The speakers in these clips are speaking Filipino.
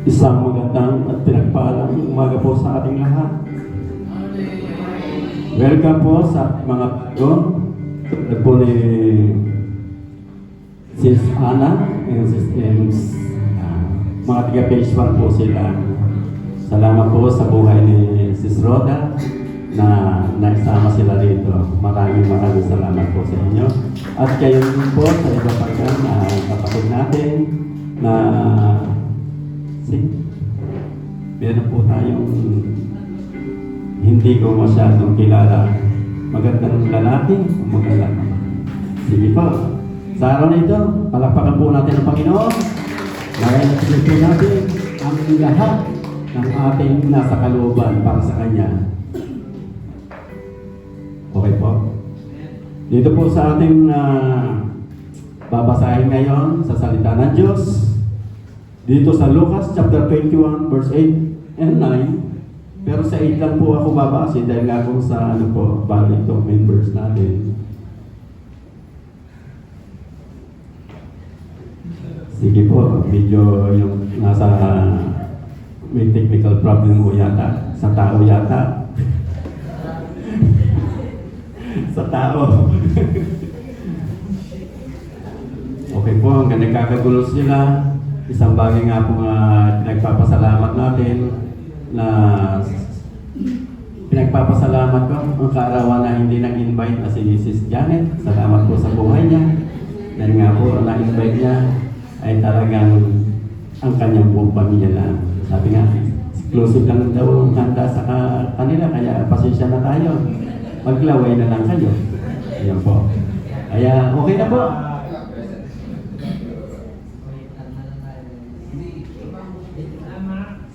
Isang magandang at pinagpalang umaga po sa ating lahat. Welcome po sa mga bago. Tulad po ni Sis Ana and Sis Ems. Mga taga-page 1 po sila. Salamat po sa buhay ni Sis Roda na naisama sila dito. Maraming salamat po sa inyo. At kayo din po sa iba pa dyan na kapatid natin na meron po tayong hindi ko masyadong kilala. Magandang lalaki, magandang naman. Sige po. Sa araw na ito, palakpakan po natin ang Panginoon. Nagayalagin po natin ang lahat ng ating nasa kalooban para sa Kanya. Okay po. Dito po sa ating babasahin ngayon sa salita ng Diyos. Dito sa Lucas chapter 21 verse 8 and 9. Pero sa 8 lang po ako babase dahil nga kung sa balik itong main verse natin. Sige po, medyo yung nasa may technical problem ko yata. Sa tao yata. Sa tao. Okay po, hanggang nagkakagulo sila. Isang bagay nga po nagpapasalamat natin na pinagpapasalamat ko ang kaarawan na hindi nag-invite na si Mrs. Janet. Salamat po sa buhay niya. Dahil nga po na-invite niya ay talagang ang kanyang buong pamilya na. Sabi nga, exclusive lang daw ang handa sa kanila, kaya pasensya na tayo. Maglaway na lang kayo. Ayan po. Kaya okay na po.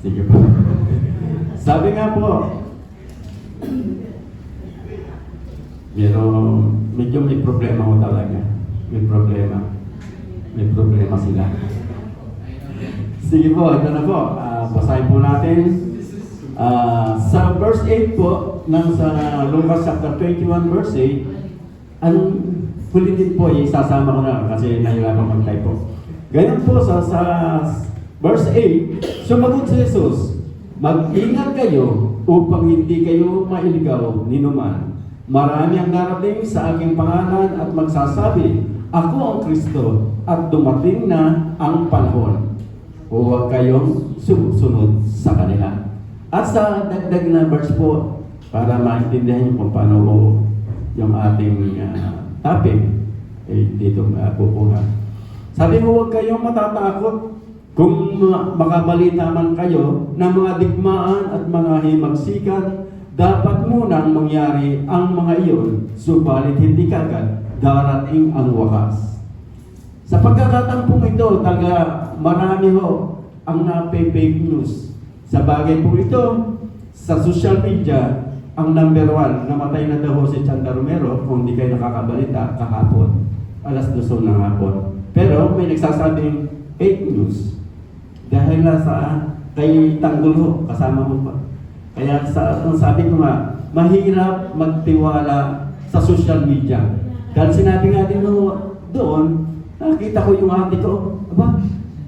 Sige po. Sabi nga po, medyo may problema ko talaga. May problema. May problema sila. Sige po, ito na po. Basahin po natin. Sa verse 8 po, sa Lucas chapter 21 verse 8, ang huli din po, isasama ko na kasi nahirapan mag-type po. Ganyan po sa verse 8, sumagot si Jesus, mag-ingat kayo upang hindi kayo mailigaw ni numan. Marami ang darating sa aking pangalan at magsasabi, ako ang Kristo at dumating na ang panahon. Huwag kayong sumusunod sa kanila. At sa dagdag na verse po, para maintindihan niyo kung paano yung ating topic, dito pupuha. Sabi mo, huwag kayong matatakot kung makabalita man kayo ng mga digmaan at mga himagsikan, dapat munang mangyari ang mga iyon, subalit hindi kagad darating ang wakas. Sa pagkakatampong ito, marami ho ang fake news. Sa bagay po ito, sa social media, ang number 1, namatay na daw si Chanda Romero, kung hindi kayo nakakabalita, kahapon, alas 2 ng hapon. Pero may nagsasabing fake news. Dahil sa kay Tanggol ho, kasama mo pa. Kaya ang sabi ko nga, mahirap magtiwala sa social media. Dahil sinabi nga din doon, nakita ko yung ate ko,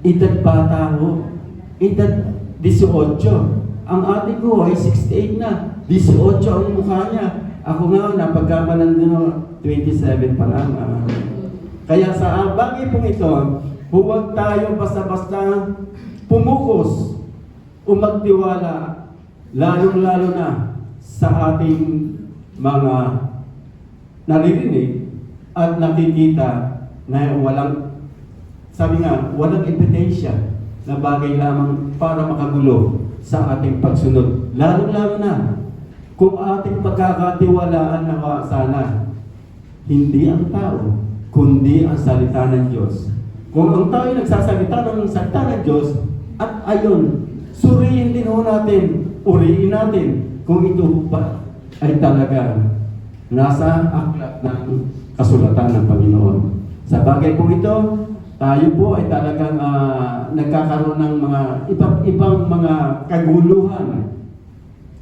edad bata ho, edad 18. Ang ate ko ay 68 na, 18 ang mukha niya. Ako nga, napagkamalan din 27 pa lang. Kaya sa bagay pong ito, huwag tayo basta-basta pumukos o magtiwala, lalong-lalo na sa ating mga naririnig at nakikita na sabi nga, walang ebidensya na bagay lamang para makagulo sa ating pagsunod. Lalong-lalo na kung ating pagkakatiwalaan na sana, hindi ang tao, kundi ang salita ng Diyos. Kung ang tao ay nagsasalita ng salita ng Diyos, at ayon, suriin din ho natin, uriin natin kung ito ba ay talaga nasa aklat ng kasulatan ng Panginoon. Sa bagay po ito, tayo po ay talagang nagkakaroon ng mga ibang mga kaguluhan.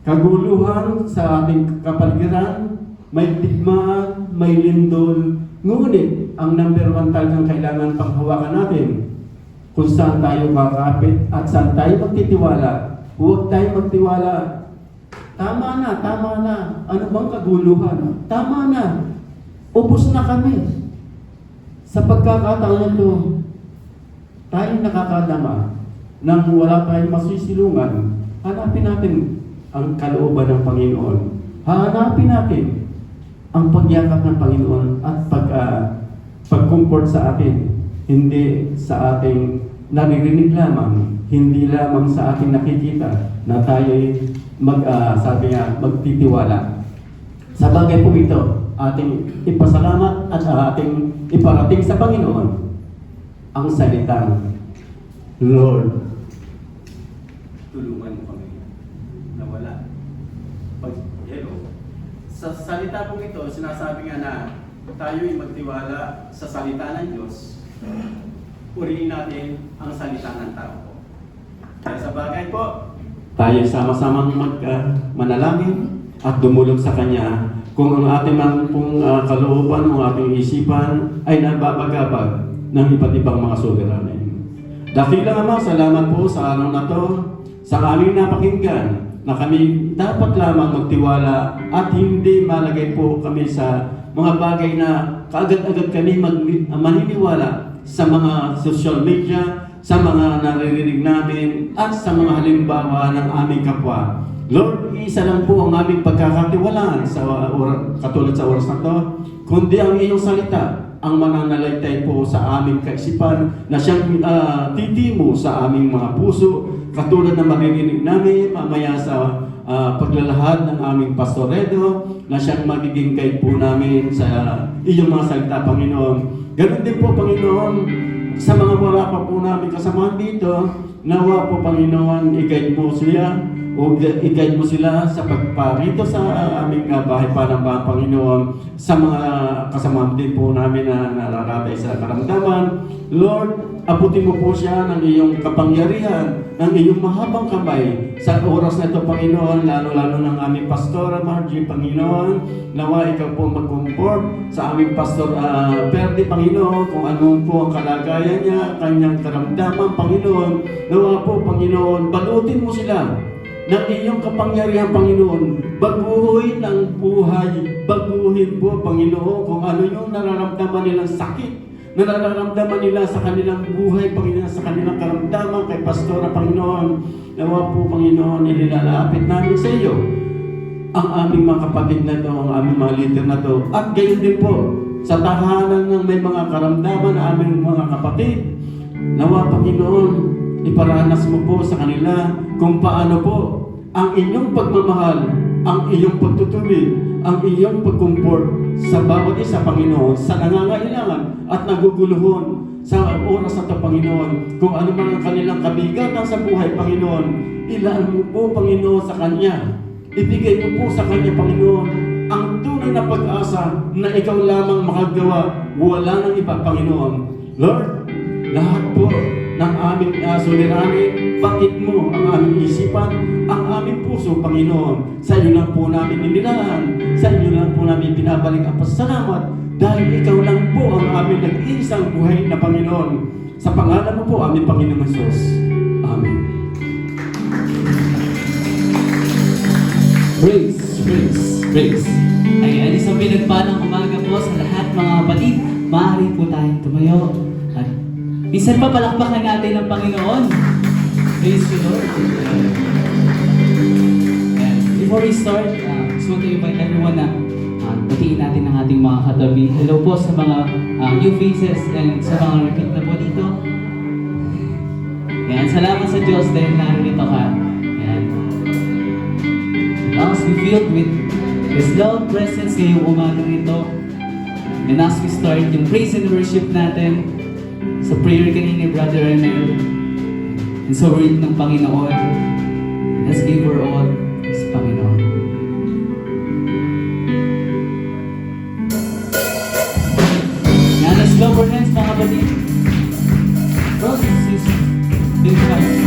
Kaguluhan sa ating kapaligiran, may digmaan, may lindol. Ngunit, ang number 1 talagang kailangan panghawakan natin kung saan tayo kakapit at saan tayo magtitiwala. Huwag tayo magtiwala. Tama na, tama na. Ano bang kaguluhan? Tama na. Ubus na kami. Sa pagkakataon ito, tayo nakakadama nang wala tayong masisilungan. Hanapin natin ang kalooban ng Panginoon. Hanapin natin ang pagyakap ng Panginoon at pag-comfort sa atin. Hindi sa ating naririnig lamang, hindi lamang sa ating nakikita na tayo'y magtitiwala. Sa bagay po ito, ating ipasalamat at ating iparating sa Panginoon ang salitang, Lord, tulungan mo kami na wala. Sa salita po ito, sinasabi nga na tayo'y magtiwala sa salita ng Diyos. Purihin natin ang salita ng tao. Kaya sa bagay po, tayo sama-samang manalangin at dumulog sa Kanya kung ang ating kalooban o ating isipan ay nababagabag ng iba't ibang mga suliranin. Dakilang Ama, salamat po sa araw na to, sa aming napakinggan na kami dapat lamang magtiwala at hindi malagay po kami sa mga bagay na kaagad-agad kami maniniwala sa mga social media, sa mga naririnig namin, at sa mga halimbawa ng aming kapwa. Lord, isa lang po ang aming pagkakatiwalaan katulad sa oras na to, kundi ang iyong salita, ang mananalaytay po sa aming kaisipan na siyang titimo sa aming mga puso, katulad na maririnig namin mamaya sa paglalahad ng aming pastoredo, na siyang magiging guide po namin sa iyong mga salita, Panginoon. Ganun din po, Panginoon, sa mga wala pa po namin kasamahan dito, nawa po, Panginoon, i-guide mo sila, o i-guide mo sila sa pagparito sa aming bahay panambahan, Panginoon, sa mga kasamahan din po namin na nararatay sa karamdaman. Lord, abutin mo po siya ng iyong kapangyarihan, ng iyong mahabang kamay sa oras na ito, Panginoon, lalo-lalo ng aming Pastora Margie, Panginoon. Nawa ikaw po mag-comfort sa aming Pastor Perdi, Panginoon, kung ano po ang kalagayan niya, kanyang karamdaman, Panginoon. Nawa po, Panginoon, balutin mo sila ng iyong kapangyarihan, Panginoon. Baguhin ang buhay, baguhin po, Panginoon, kung ano yung nararamdaman nilang sakit, nararamdaman nila sa kanilang buhay, Panginoon, sa kanilang karamdaman kay Pastora, Panginoon. Nawa po, Panginoon, inilalapit namin sa iyo ang aming mga kapatid na ito, ang aming mga leader na ito, at gayon din po sa tahanan ng may mga karamdaman na aming mga kapatid. Nawa, Panginoon, iparanas mo po sa kanila kung paano po ang inyong pagmamahal, ang iyong pagtutuloy, ang iyong pag-comfort sa bawat isa, Panginoon, sa nangangailangan at naguguluhon sa oras na ito, Panginoon. Kung ano man ang kanilang kabigatan sa buhay, Panginoon, ilaan mo po, Panginoon, sa Kanya. Ibigay mo po sa Kanya, Panginoon, ang tunay na pag-asa na ikaw lamang makagawa, wala nang iba, Panginoon. Lord, lahat po ng aming suliranin, batid mo ang aming isipan, ang aming puso, Panginoon. Sa iyo lang po namin inilaan, sa iyo lang po namin pinabalik ang pasasalamat, dahil ikaw lang po ang aming nag-iisang buhay na Panginoon. Sa pangalan mo po, aming Panginoong Jesus. Amen. Praise, praise, praise. Ayan, isang pinagpalang umaga po sa lahat mga kapatid. Maaari po tayong tumayo. At minsan pa palakpakan natin ang Panginoon. Praise the Lord. Ayan. Before we start, just want to invite everyone na batiin natin ang ating mga katabi. Hello po sa mga new faces and sa mga repeat na po dito. Ayan, salamat sa Diyos dahil narito ka. Ayan. Let us be filled with His love presence ngayong umagang ito. And as we start yung praise and worship natin sa prayer kanina ni Brother Renel and sa word ng Panginoon, let's give her all sa Panginoon. Now let's clap our hands mga kapatid. Brothers and sisters, big time. Let's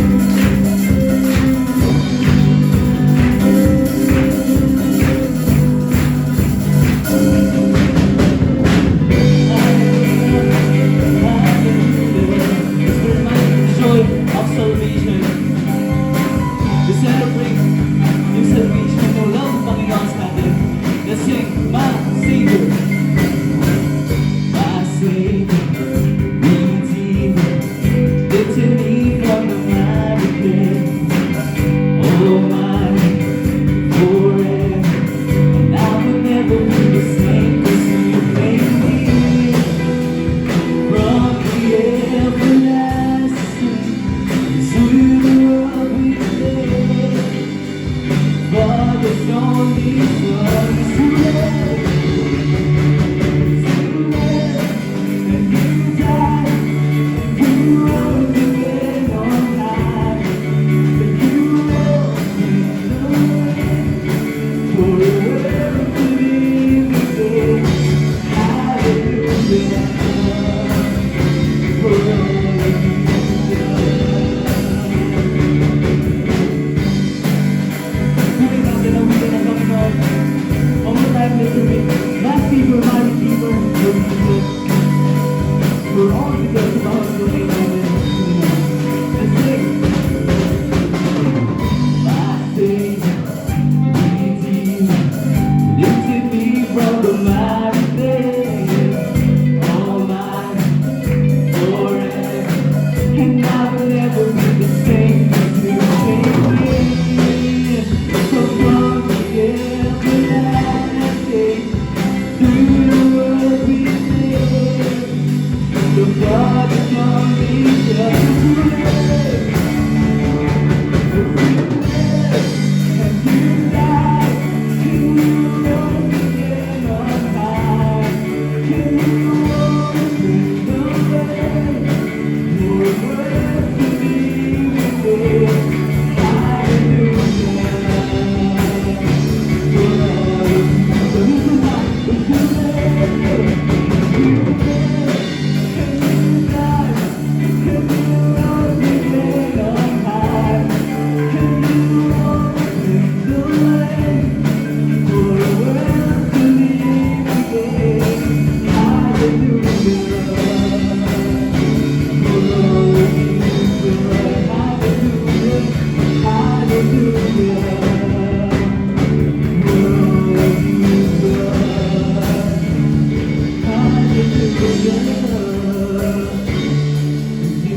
You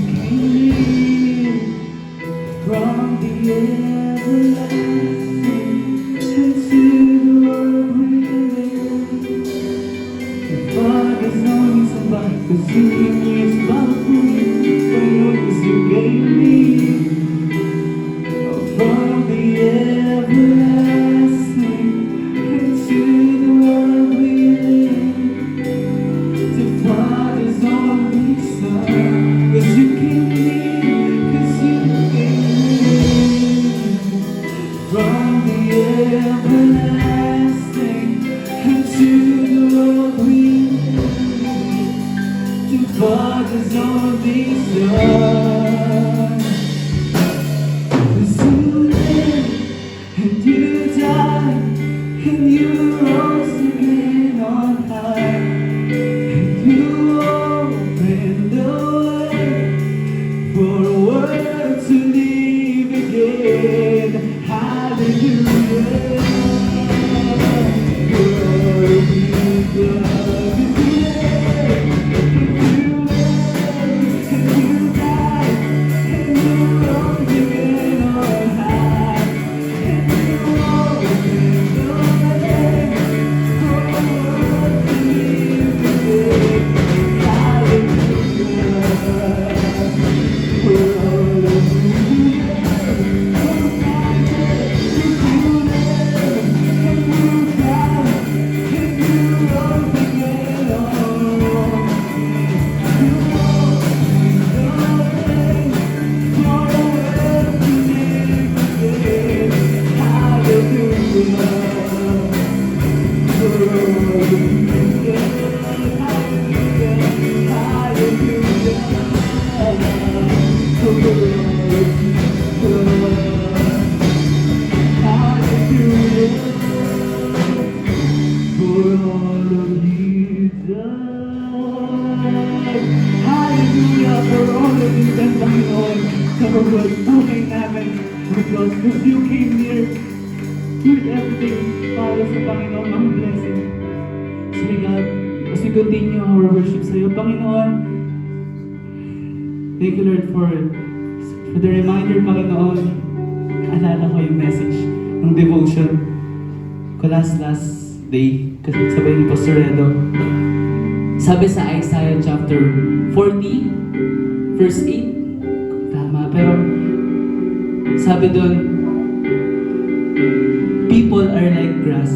came from the everlasting into the world we live. The Father's only somebody, 'cause you gave me a spot for you, because you gave me from the everlasting into the world we live. The Father's only Son, 'cause you gave me, 'cause you gave me from the everlasting into the world we live. The Father's only Son. 'Cause you lived and you died and you rose again on high. You opened the way for a world to live again. Hallelujah. Glory be to God. You lived, and you died, and you rose again on high. And you opened the way for a world to live again. Hallelujah for all of you that Panginoon sa bawat buhay namin. Because you came here with everything para sa Panginoon ang blessing. So God, as we continue our worship sa iyo, Panginoon, thank you Lord for the reminder, Panginoon. Alala ko yung message ng devotion ko last day kasabay ni Pastor Redo. Sabi sa Isaiah chapter 40 verse 8, tama, pero sabi doon, people are like grass,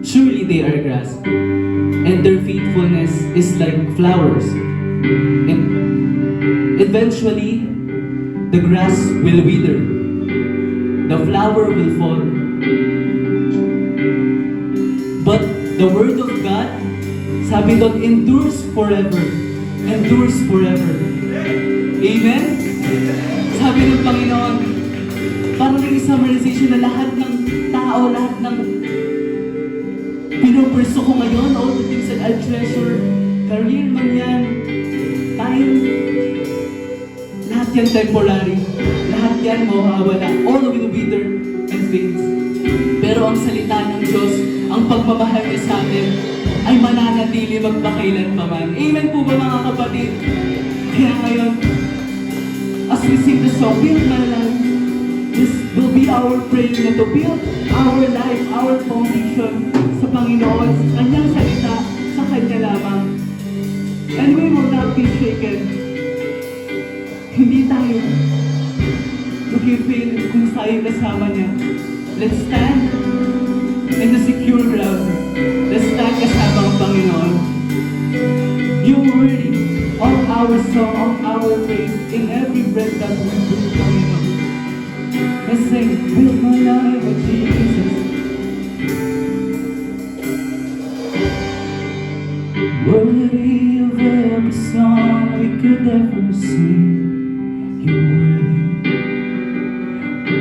surely they are grass, and their faithfulness is like flowers, and eventually the grass will wither, the flower will fall, but the word of God, sabi doon, endures forever. Endures forever. Amen? Sabi ng Panginoon, parang yung summarization na lahat ng tao, lahat ng pinuperso ko ngayon, all the things that I treasure, career man yan, time, lahat yan temporary. Lahat yan mawawala. All will wither and fades. Pero ang salita ng Diyos, ang pagmamahal niya sa atin, ay mananatili magpakailanpaman. Amen po ba mga kapatid? Kaya ngayon, as we sing the song, build my life. This will be our prayer na to build our life, our foundation sa Panginoon, sa Kanyang salita, sa Kanya lamang. And we will not be shaken. Hindi tayo mag-feel kung tayo kasama niya. Let's stand in the secure ground. Let's stand kasama ang Panginoon. You're worthy of our song, of our praise, in every breath that we breathe, Panginoon. Let's sing, build my life with Jesus. Worthy of every song we could ever sing. You're worthy.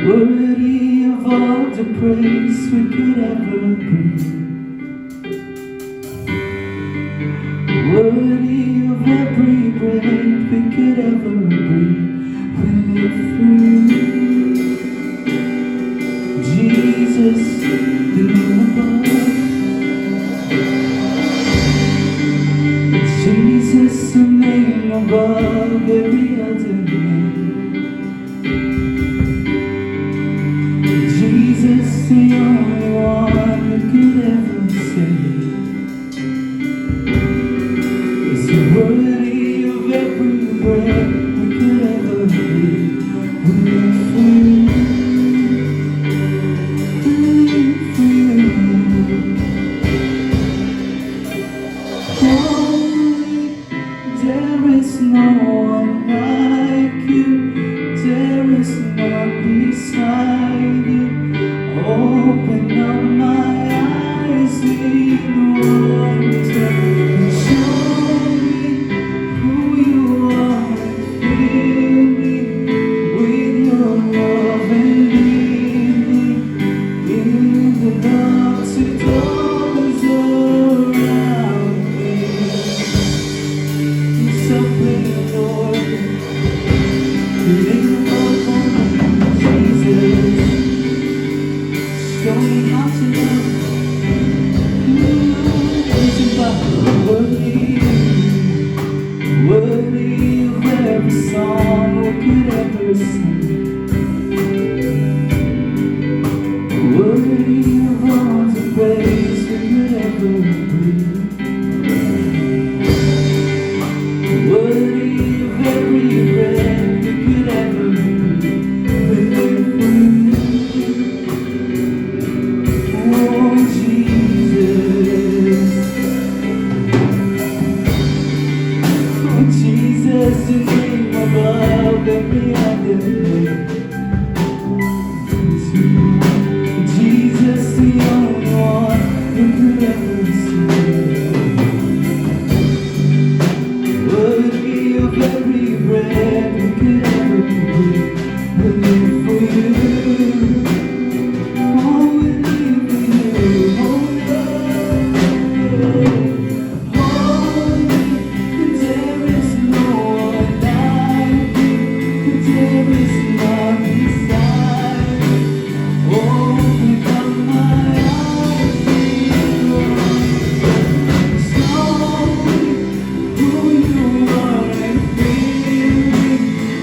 Worthy of all the praise we could ever bring. Worthy of every breath we could ever breathe. We live for you, Jesus, the name above. Jesus. above every other name. Jesus, the only one who could ever save, is worthy of every breath we could ever breathe. We live for you, we live for you. Holy, there is no one like you, there is none beside you. Open up my eyes in wonder and show me who you are, and fill me with your love and lead me in the dark to those around me. So please, Lord, lean upon me, Jesus. Show me how to love. Isn't that worthy? Worthy of every song we could ever sing. Worthy of all the praise we could ever breathe. Worthy of every breath we could ever breathe. We live for you. Oh, Jesus. Oh, Jesus, you name above every other name. Jesus, the only one who could ever save. Worthy of every breath we could ever breathe. We live for you. Oh, we live for you. Oh, Lord. Holy, there is no one like you. There is none beside you. Open up my eyes in wonder. Show me who you are and fill me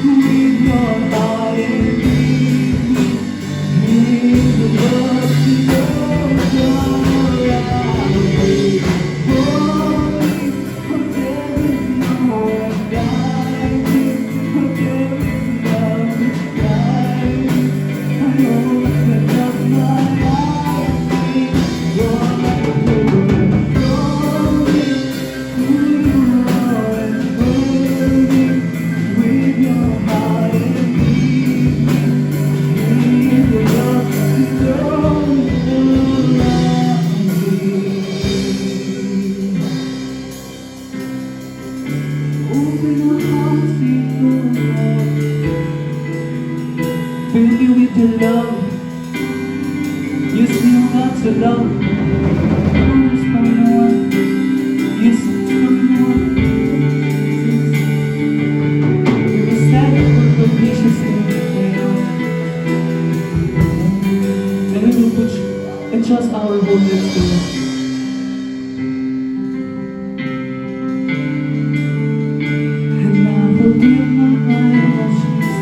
with your heart and lead me in the love to those around me. Holy, oh, there is no one like you. Oh, there is none beside you. I open up my eyes in wonder. Show me who you are and fill me with your heart and lead me in the love to those around me. Open our hearts before Lord. Fill me with your love. Use me, oh God, to love. Use me, Lord. Use me, Lord. We stand for gracious and we will put entrust our whole lives to you. And I will give my heart, Jesus.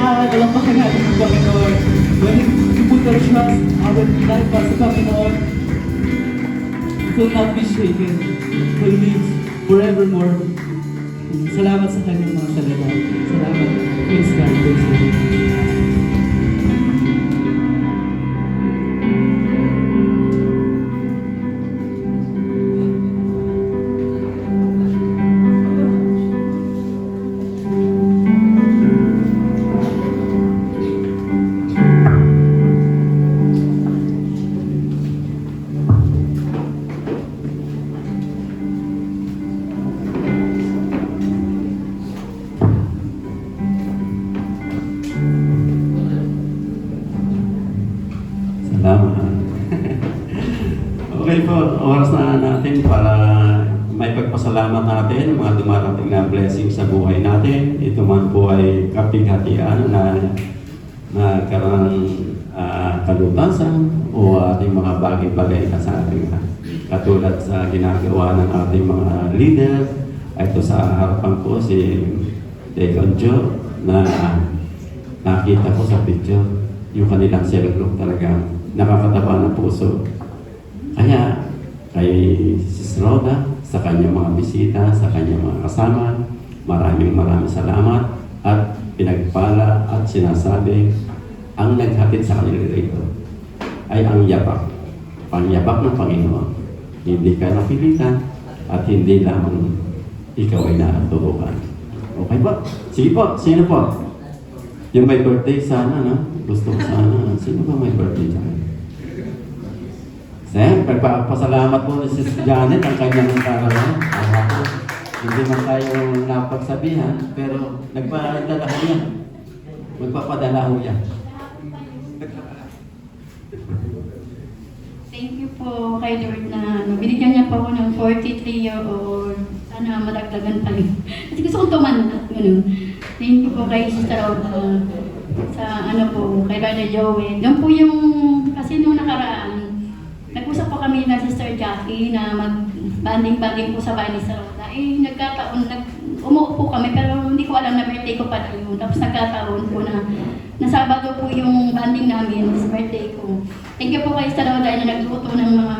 Kaya dalampakan natin ang Panginoon. When we put our trust, our life sa Panginoon, it will not be shaken. It will live forevermore. Salamat sa kanyang mga salita. Salamat. Praise God. Praise God. Salamat. Okay po, oras na natin para may pagpasalamat natin mga dumarating na blessing sa buhay natin. Ito man po ay kapighatian na nagkaroon ng kalutasan o ating mga bagay-bagay na sa ating katulad sa ginagawa ng ating mga leader. Ito sa harapan ko si Deacon Joe na nakita ko sa picture yung kanilang cell group talaga nakakataba ng puso. Kaya kay Sis Roda, sa kanyang mga bisita, sa kanyang mga kasama, maraming salamat at pinagpala at sinasabi ang naghatid sa kanila rito ay ang yapak. Pangyabak ng Panginoon. Hindi ka napilitan at hindi lamang ikaw ay naturukan. Okay po? Sige po, sino po? Yung may birthday sana, no? Gusto ko sana. Sino ba may birthday dyan? Sir, pagpapasalamat po ni Sis Janet ang kanyang karawan. Hindi man tayo napagsabihan, pero nagpadala ho yan. Magpapadala ho yan. Thank you po kay Lord na binigyan niya po ako ng 43-year-old. Sana madagdagan pa rin. Kasi gusto kong tumanda. Ganun. Thank you po kay Sister Roda sa kay Brother Joey. Yan po yung, kasi nung nakaraan, nag-usap po kami na Sister Jackie na mag-banding-banding po sa bahay ni Sister Roda. Nagkataon, umuupo kami pero hindi ko alam na birthday ko pala yun. Tapos nagkataon po na Sabado po yung banding namin, this birthday ko. Thank you po kay Sister Roda na nagluto ng mga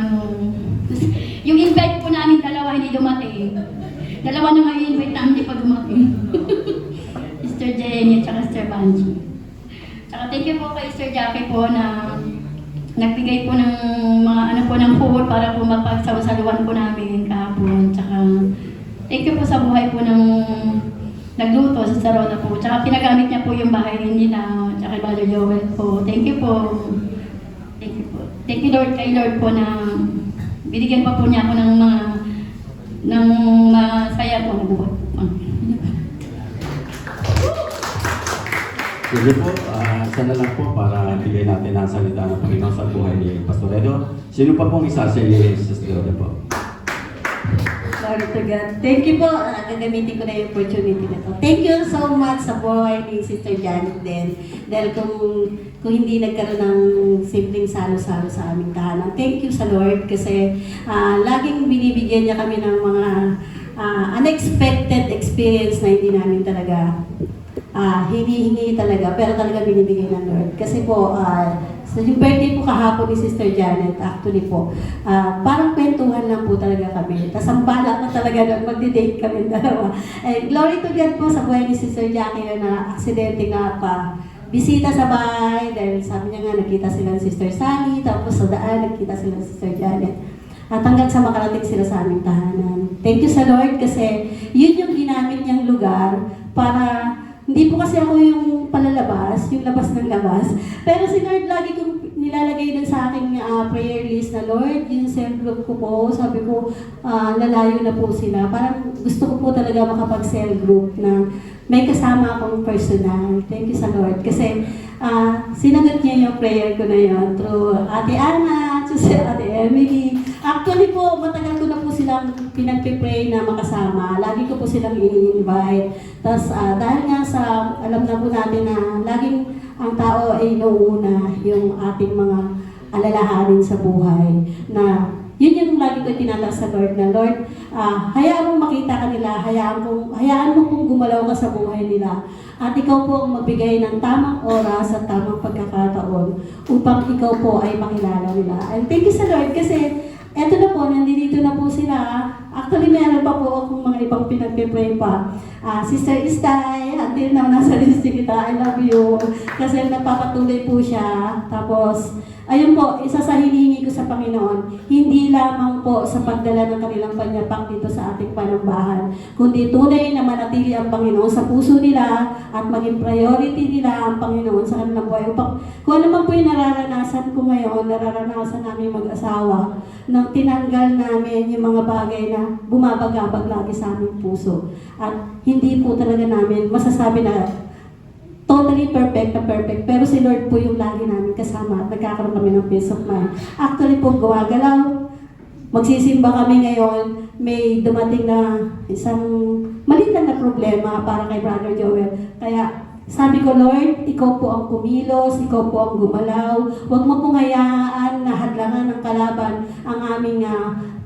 yung invite po namin dalawa hindi dumating. Dalawa na nga yung invite namin hindi pa dumating. Sister Jenny at Sister Banji. Tsaka thank you po kay Sister Jackie po na nagbigay po ng mga ng food para po mapagsawasaluan po namin kahapon. Tsaka thank you po sa buhay po ng nagluto sa Sarona po. Tsaka pinagamit niya po yung bahay nila. Tsaka Brother Joel po. Thank you po. Thank you po. Thank you Lord kay Lord po na binigyan pa po niya ako ng masaya po na buhay. Sige po, isa na lang po para bigay natin ang salita ng Panginoon sa buhay ni Pastor Edo. Sino pa pong isa si Sister Edo po? Glory to God. Thank you po. Gagamitin ko na yung opportunity na to. Thank you so much sa buhay ni Sister Janet din. Dahil kung hindi nagkaroon ng simpleng salo-salo sa aming tahanan. Thank you sa Lord kasi laging binibigyan niya kami ng mga unexpected experience na hindi namin talaga hinihingi talaga, pero talaga binibigay ng Lord. Kasi po, so yung birthday po kahapon ni Sister Janet, actually po, parang kwentuhan lang po talaga kami. Tapos ang bala pa talaga doon, magdi-date kami dalawa. Glory to God po sa buhay ni Sister Jackie na aksidente nga pa. Bisita sa bahay, dahil sabi niya nga, nakita sila ng Sister Sally, tapos sa daan, nakita sila ng Sister Janet. At hanggang sa makarating sila sa aming tahanan. Thank you sa Lord kasi yun yung ginamit niyang lugar para hindi po kasi ako yung palalabas, yung labas ng labas. Pero si Lord lagi kong nilalagay din sa aking prayer list na Lord, yung cell group ko po, sabi ko, lalayo na po sila. Parang gusto ko po talaga makapag-cell group na may kasama akong personal. Thank you sa Lord. Kasi sinagot niya yung prayer ko na yun through Ate Ana, Ate Emily. Actually po, matagal ko na po silang pinagpipray na makasama. Lagi ko po silang ini-invite. Tapos dahil nga sa, alam na po natin na laging ang tao ay inuuna yung ating mga alalahanin sa buhay. Na yun yung lagi ko tinataas sa Lord na Lord, hayaan mong makita ka nila, hayaan mo pong gumalaw ka sa buhay nila. At ikaw po ang magbigay ng tamang oras at tamang pagkakataon upang ikaw po ay makilala nila. And thank you sa Lord kasi eto na po, nandito na po sila. Actually, meron pa po akong mga ibang pinagpipray pa. Sister Istay, until now, nasa list kita, I love you. Kasi napapatuloy po siya. Tapos, ayun po, isa sa hinihingi ko sa Panginoon, hindi lamang po sa pagdala ng kanilang panyapak dito sa ating panambahan, kundi tunay na manatili ang Panginoon sa puso nila at maging priority nila ang Panginoon sa kanilang buhay. Upang kung ano man po yung nararanasan ko ngayon, nararanasan namin mag-asawa, nang tinanggal namin yung mga bagay na bumabagabag lagi sa aming puso. At hindi po talaga namin masasabi na totally perfect na perfect. Pero si Lord po yung lagi namin kasama at nagkakaroon kami ng peace of mind. Actually po, gumagalaw. Magsisimba kami ngayon. May dumating na isang maliit lang na problema para kay Brother Joel. Kaya sabi ko, Lord, ikaw po ang kumilos, ikaw po ang gumalaw. Huwag mo pong hayaan na hadlangan ng kalaban ang aming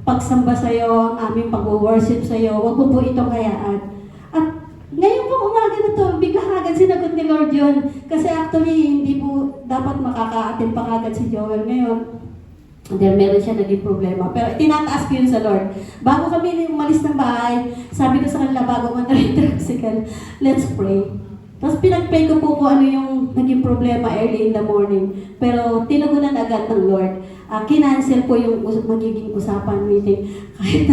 pagsamba sa iyo, ang aming pag-worship sa iyo. Huwag mo po itong hayaan. At ngayon po umaga na to, bigla agad sinagot ni Lord yun. Kasi actually, hindi po dapat makaka-attend pa agad si Joel ngayon. Dahil meron siya naging problema. Pero tinataas ko yun sa Lord. Bago kami umalis ng bahay, sabi ko sa kanila bago man na tricycle, let's pray. Tapos pinag-pray ko po kung ano yung naging problema early in the morning. Pero tinugunan agad ng Lord. Kinancel po yung magiging usapan meeting. Kahit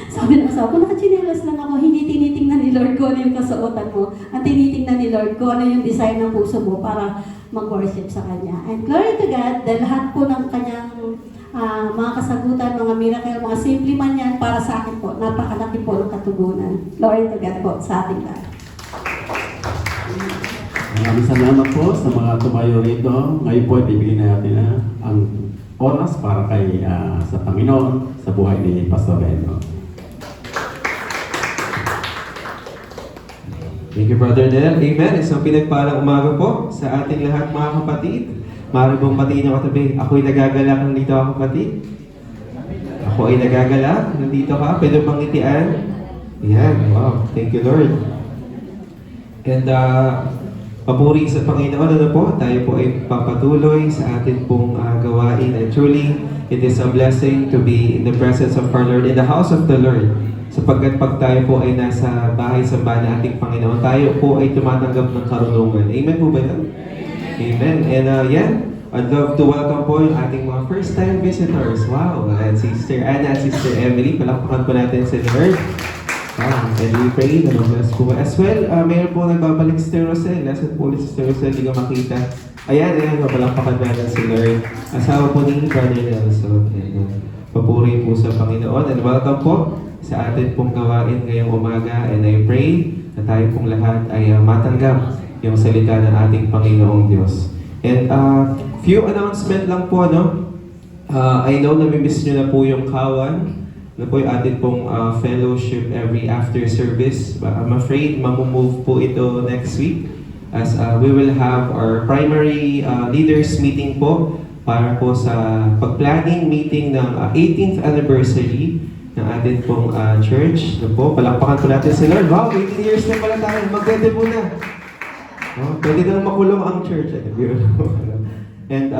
sabi ng asawa ko, nakachinelas lang ako, hindi tinitingnan ni Lord ko ano yung kasuotan mo. Ang tinitingnan ni Lord ko ano yung design ng puso mo para mag-worship sa Kanya. And glory to God, dahil lahat po ng Kanyang mga kasagutan, mga miracle, mga simple man yan para sa akin po. Napakalaki po ng katugunan. Glory to God po sa ating lahat. Maraming salamat po sa mga tumayo rito. Ngayon po, ibibigay natin ang oras para kay sa Panginoon sa buhay ni Pastor Reno. Thank you, Brother Nel. Amen. Isang pinagpalang umaga po sa ating lahat, mga kapatid. Maaari bong batiin niyo katabi. Ako'y nagagalak, nandito ako, kapatid. Ako ay nagagalak, nandito ka. Pwede bang ngitian? Ayan. Wow. Thank you, Lord. And papuri sa Panginoon, ano po, tayo po ay papatuloy sa atin pong gawain. And truly, it is a blessing to be in the presence of our Lord, in the house of the Lord. Sapagkat pag tayo po ay nasa bahay-sambahan ng ating Panginoon, tayo po ay tumatanggap ng karunungan. Amen po ba ito? Amen. And I'd love to welcome po yung ating mga first-time visitors. Wow! And Sister Anna at Sister Emily, palakpakan po natin si Lord. And we pray na mag-bless po. As well, mayroon po nagbabalik si Sister Rosel. Nasaan po ulit si Sister Rosel, hindi ka makita. Ayan, mapalakpakan natin si Lord. Asawa po ni Brother Nelson. Papuri po sa Panginoon. And welcome po sa atin pong gawain ngayong umaga. And I pray na tayo pong lahat ay matanggap yung salita ng ating Panginoong Diyos. And few announcement lang po, no? I know na miss nyo na po yung kawan. Na po yung atin pong fellowship every after service. But I'm afraid mamumove po ito next week as we will have our primary leaders meeting po para po sa pag-planning meeting ng 18th anniversary ng atin pong church. Na po, palakpakan po natin si Lord. Wow, 18 years na pala tayo. Magdede po na. Pwede nang makulong ang church. And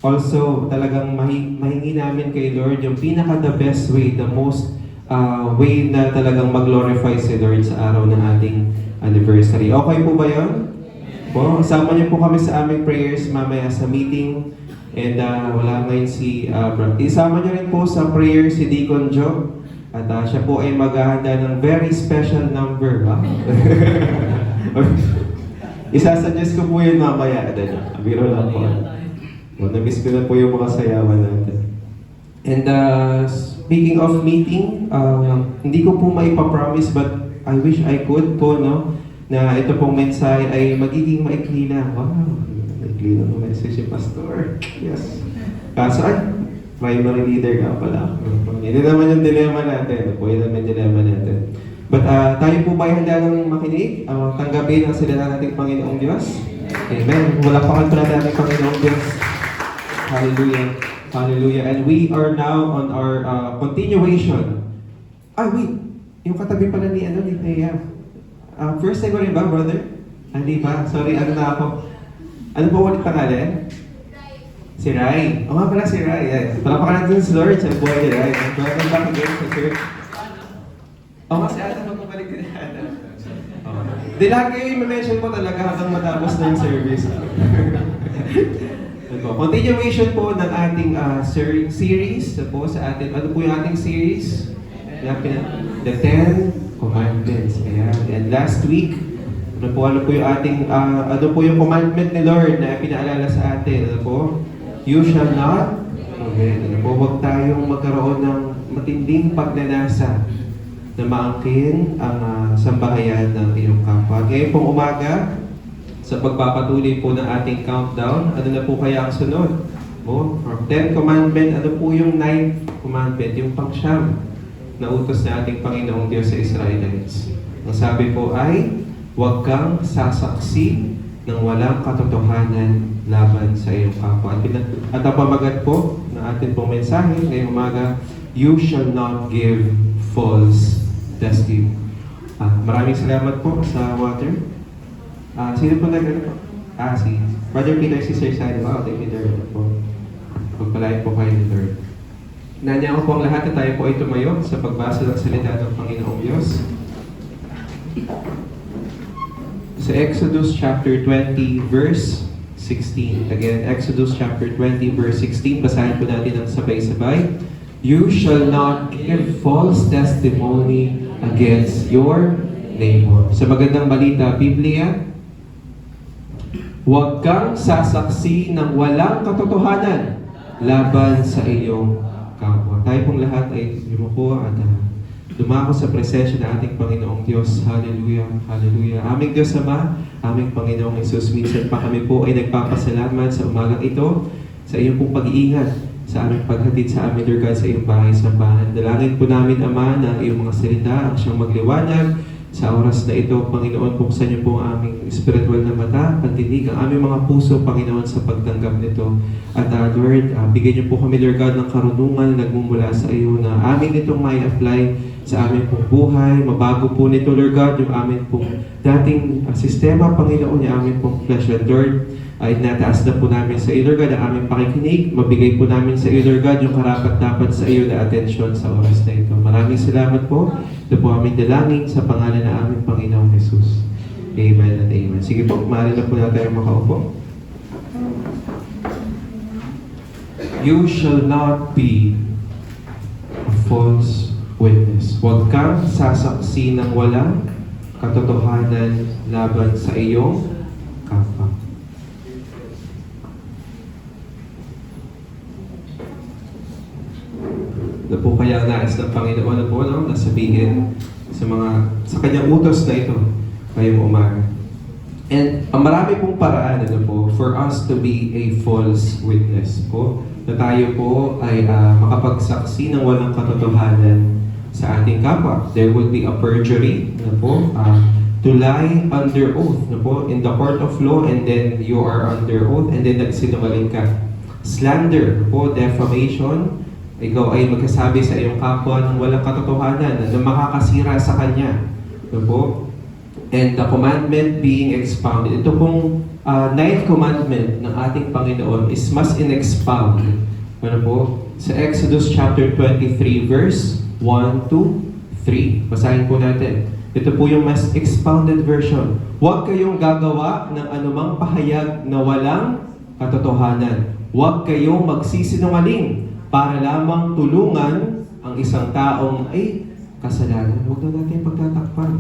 also, talagang mahingi namin kay Lord yung pinaka-the best way, the most way na talagang mag-glorify si Lord sa araw ng ating anniversary. Okay po ba yun? Po, isama niyo po kami sa aming prayers mamaya sa meeting. And wala ngayon si isama niyo rin po sa prayer si Deacon Joe. At siya po ay maghahanda ng very special number. Isasuggest ko po yun mamaya. Biro lang po. Na-miss ko na po yung mga sayawan natin. And speaking of meeting, hindi ko po maipapromise but I wish I could po, no? Na ito pong mensahe ay magiging maikli na. Wow, maikli na ng message si Pastor. Yes. Kaso primary leader ka pala. Hindi naman yung dilemma natin. Po, yun naman yung dilemma natin. But tayo po ba ay handa ng makinig? Tanggapin ang salita ng ating Panginoong Diyos? Amen. Wala pa kanto natin ating Panginoong Diyos. Hallelujah. Hallelujah. And we are now on our continuation. Wait. Yung katabi pala ni Thea. First time mo rin ba, brother? Hindi pa. Sorry, ano na ako? Ano po ulit pangalan? Si Rai. O nga pala si Rai. Palapakan natin si Lord sa buhay ni Rai. Welcome back again sa church. O nga si Adam, magpapalik din ni Adam. Di lahat kayo yung mention mo talaga hanggang matapos na yung service. Continuation po ng ating series po sa atin. Ano po yung ating series? The 10 Commandments. Ayan. And last week, ano po yung ating, ano po yung commandment ni Lord na pinaalala sa atin? Ano po? You shall not. Okay. Ano po? Huwag tayong magkaroon ng matinding pagnanasa na maangkin ang sambahayan ng iyong kapwa. Ngayon pong umaga, sa pagpapatuloy po ng ating countdown, ano na po kaya ang sunod? From 10 commandment, ano po yung 9th commandment? Yung pangsyam na utos na ating Panginoong Diyos sa Israelites. Ang sabi po ay, huwag kang sasaksi ng walang katotohanan laban sa iyong kapwa. At ang pamagat po ng ating pong mensahe ngayong umaga, you shall not give false testimony. Maraming salamat po sa water. Sino po nag-ano po? Si Brother Peter, Sister Sally. Wow, thank you, Lord. Pagpalain po kayo ni Lord. Nanya ko po ang lahat na tayo po ay tumayo sa pagbasa ng salita ng Panginoong Diyos. Sa Exodus chapter 20, verse 16. Again, Exodus chapter 20, verse 16. Basahin po natin ang sabay-sabay. You shall not give false testimony against your neighbor. Sa magandang balita, Biblia, huwag kang sasaksi ng walang katotohanan laban sa iyong kapwa. Tayo pong lahat ay yumuko at dumako sa presensya ng ating Panginoong Diyos. Hallelujah, hallelujah. Aming Diyos Ama, aming Panginoong Jesus, minsan pa kami po ay nagpapasalamat sa umagang ito sa iyong pong pag-iingat, sa aming paghatid sa amin, Lord God, sa iyong bahay-sambahan. Dalangin po namin, Ama, na iyong mga salita ang siyang magliwanag sa oras na ito. Panginoon, buksan niyo po ang aming spiritual na mata, pandinig, ang aming mga puso, Panginoon, sa pagtanggap nito. At Lord, bigyan niyo po kami, Lord God, ng karunungan na nagmumula sa iyo na amin itong may apply sa aming pong buhay. Mabago po nito, Lord God, yung aming pong dating sistema, Panginoon, yung aming pong flesh and Lord. Ay nataas na po namin sa iyo, Lord God, ang aming pakikinig. Mabigay po namin sa iyo, Lord God, yung karapat-dapat sa iyo na atensyon sa oras na ito. Maraming salamat po. Ito po aming dalangin sa pangalan ng aming Panginoong Jesus. Amen and amen. Sige po, maaari na po natin tayo makaupo. You shall not be a false witness. Huwag kang sasaksi ng walang katotohanan laban sa iyong kapwa. Na po kaya nais ng Panginoon na po, no, nasabihin sa kanyang utos na ito ngayong umaga. And marami pong paraan po for us to be a false witness po, na tayo po ay makapagsaksi ng walang katotohanan sa ating kapwa. There will be a perjury po, to lie under oath po, in the court of law, and then you are under oath and then nagsinungaling ka. Slander po, defamation, ikaw ay magkasabi sa iyong kapwa ng walang katotohanan na makakasira sa kanya. Po? And the commandment being expounded. Ito pong 9th commandment ng ating Panginoon is mas in-expound. Po? Sa Exodus chapter 23 verse 1 to 3. Basahin po natin. Ito po yung mas expounded version. Huwag kayong gagawa ng anumang pahayag na walang katotohanan. Huwag kayong magsisinungaling para lamang tulungan ang isang taong ay kasalanan. Huwag na natin pagtatakpan.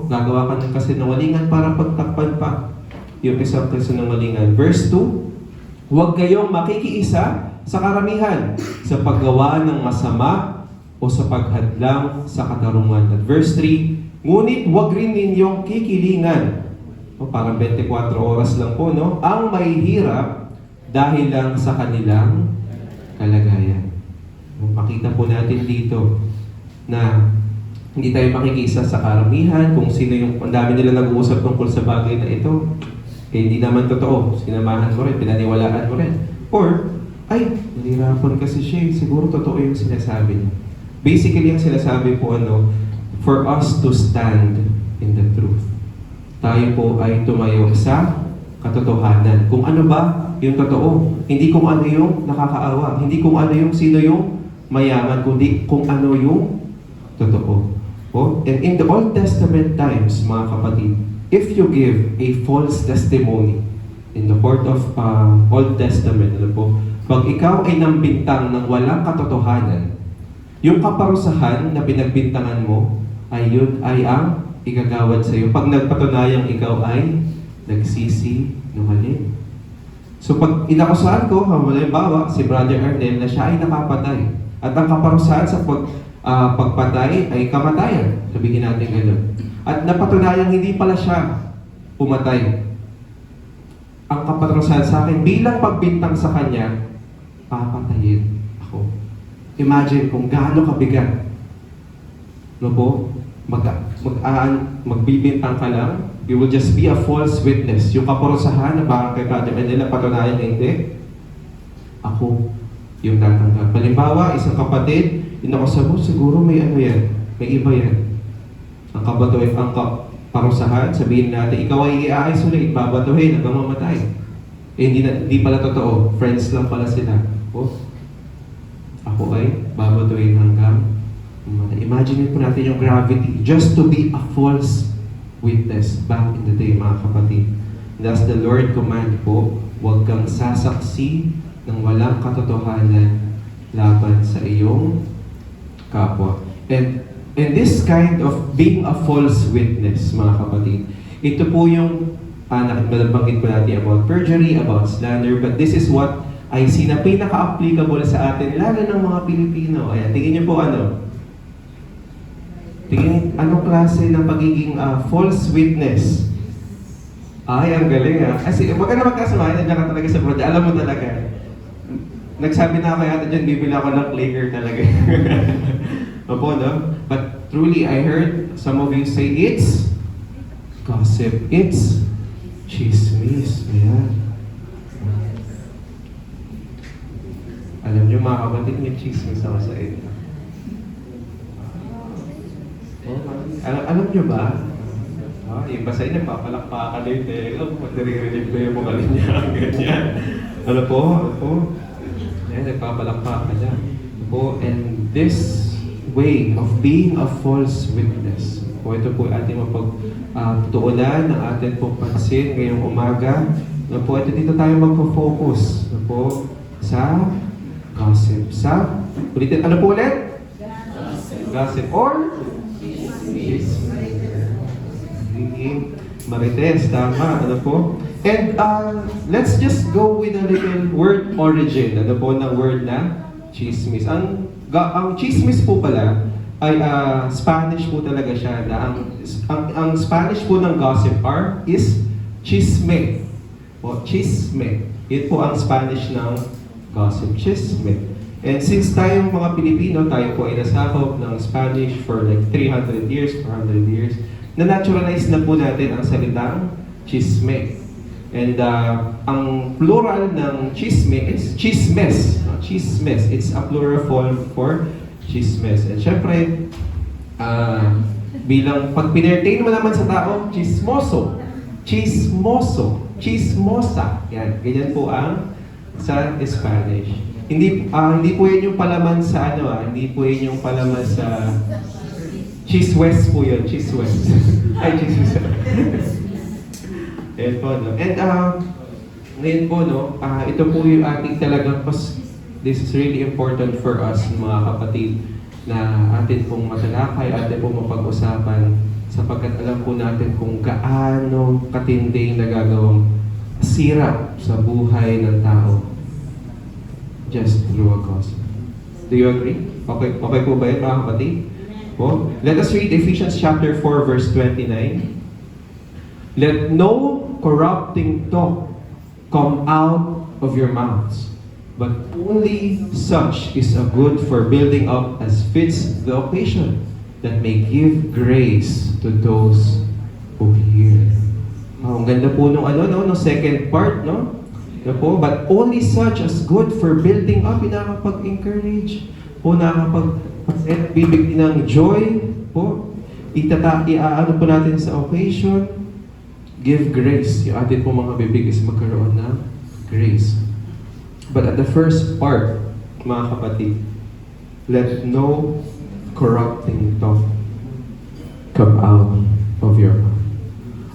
Gagawa ka ng kasinungalingan para pagtakpan pa yung isang kasinungalingan. Verse 2, huwag kayong makikiisa sa karamihan sa paggawa ng masama o sa paghadlang sa katarungan. At verse 3, ngunit huwag rin ninyong kikilingan. Parang 24 oras lang po, no? Ang mahihirap dahil lang sa kanilang kalagayan. Makita po natin dito na hindi tayo makikisa sa karamihan kung sino yung, ang dami nila nag-uusap tungkol sa bagay na ito. Hindi naman totoo. Sinamahan mo rin, pinaniwalaan mo rin. Or, ay, nahirapan kasi siya. Siguro totoo yung sinasabi niya. Basically, ang sinasabi po, for us to stand in the truth. Tayo po ay tumayo sa katotohanan. Kung ano ba yung totoo. Hindi kung ano yung nakakaawa. Hindi kung ano yung sino yung mayaman, kundi kung ano yung totoo. Oh? And in the Old Testament times, mga kapatid, if you give a false testimony in the court of Old Testament, ano po, pag ikaw ay nambintang ng walang katotohanan, yung kaparusahan na pinagbintangan mo ay yun ay ang igagawad sa iyo. Pag nagpatunayang ikaw ay nagsisinungaling. So pag inakusahan ko, halimbawa, si Brother Arnel na siya ay nakapatay. At ang kaparusahan sa pagpatay ay kamatayan. Sabihin natin gano'n. At napatunayang hindi pala siya pumatay. Ang kaparusahan sa akin, bilang pagbintang sa kanya, papatayin ako. Imagine kung gaano kabigat. No po? Magbibintang ka lang, you will just be a false witness. Yung kaparusahan na baka kay Brother Arnel, patunayan na hindi, ako yung tatanggap. Halimbawa, isang kapatid, inakusa mo, siguro may ano yan, may iba yan. Ang kaparusahan, sabihin natin, ikaw ay i-isolate, babatuhin hanggang mamatay. Eh, hindi pala totoo. Friends lang pala sila. Oh, ako ay babatuhin hanggang mamatay. Imagine po natin yung gravity just to be a false witness back in the day, mga kapatid. That's the Lord command po, huwag kang sasaksi ng walang katotohanan laban sa iyong kapwa. And this kind of being a false witness, mga kapatid, ito po yung nabanggit po natin about perjury, about slander, but this is what I see na pinaka-applicable sa atin, lalo ng mga Pilipino. Ayan, tingin niyo po anong klase ng pagiging false witness? Ay, ang galing Kasi wag ka na magkasamahan, nandiyan ka talaga sa project. Alam mo talaga. Nagsabi na ako yata dyan, bibili ako ng clicker talaga. Opo, no? But truly, I heard some of you say, it's gossip. It's chismis. Ayan. Alam niyo, mga kapatid, may chismis ako sa inyo. Alam niyo ba? Yung basta yun, nagpapalakpakan din. Naririnig ko yung mga linya. Ganyan. Ano po? Ayan, nagpapalakpakan niya. And this way of being a false witness, ito po ating mapagtuunan ng ating pong pansin ngayong umaga. Ito dito tayo magpo-focus sa gossip. Ulitin, ano po ulit? Gossip or? Marites, tama. Ano po? And let's just go with a little word origin. Ano po ng word na chismis. Ang chismis po pala ay Spanish po talaga siya. Ang Spanish po ng gossip is chisme. Chisme. Yun po ang Spanish ng gossip. Chisme. And since tayong mga Pilipino, tayo po ay nasakop ng Spanish for like 300 years, 400 years, na-naturalize na po natin ang salitang chisme. And ang plural ng chisme is chismes. Chismes. It's a plural form for chismes. And syempre, bilang pag pinertain mo naman sa tao, chismoso. Chismoso. Chismosa. Yan. Ganyan po ang sa Spanish. Hindi po yan yung palaman sa hindi po yan yung palaman sa Cheese West po yun, Cheese West. Ay, Cheese West. Ayan po, no? And ngayon po, ito po yung ating talagang this is really important for us, mga kapatid, na atin pong matalakay, atin pong mapag-usapan, sapagkat alam po natin kung gaano katinding nagagawang sira sa buhay ng tao just through a gospel. Do you agree? Okay po ba yun, mga kapatid? Po? Let us read Ephesians chapter 4, verse 29. Let no corrupting talk come out of your mouths, but only such is a good for building up as fits the occasion, that may give grace to those who hear. Ang ganda po nung no second part, no? Po, but only such as good for building up, nakakapag-encourage po, nakakapag-bibig ng joy po. iaano po natin sa occasion, give grace. Yung atin po mga bibig is magkaroon ng grace. But at the first part, mga kapatid, let no corrupting talk come out of your mouth.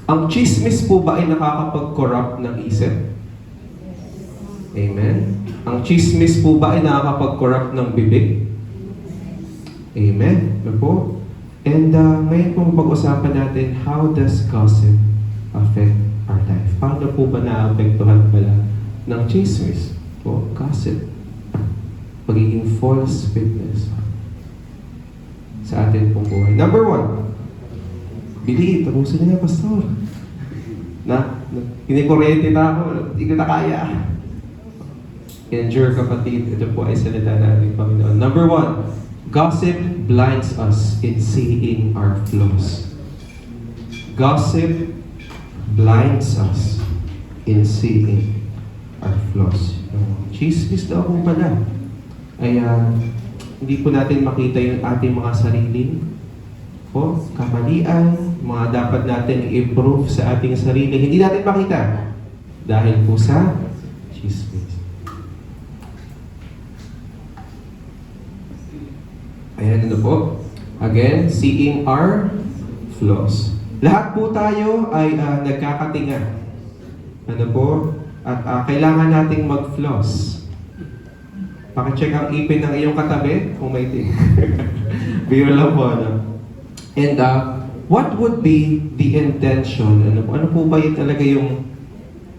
Ang chismis po ba ay nakakapag-corrupt ng isip? Amen? Ang chismis po ba ay nakakapag-corrupt ng bibig? Amen? Ano po? And ngayon po pag-usapan natin, how does gossip affect our life? Paano po ba naapektuhan pala ng chismis? Po, gossip. Pagiging false witness sa atin pong buhay. Number 1, Bili, tapusin niya, pastor. Kinikurente na ako, hindi ko na kaya. Endure, kapatid. Ito po ay salita natin, Panginoon. Number 1, gossip blinds us in seeing our flaws. Gossip blinds us in seeing our flaws. Chismis daw po pala. Ay hindi po natin makita yung ating mga sariling kamalian, mga dapat natin i-improve sa ating sarili. Hindi natin makita dahil po sa chismis. Ayan, ano po? Again, seeing our flaws. Lahat po tayo ay nagkakatinga. Ano po? At kailangan nating mag-floss. Pakicheck ang ipin ng iyong katabi kung may ting. Biro lang po, ano? And what would be the intention? Ano po ba yung talaga yung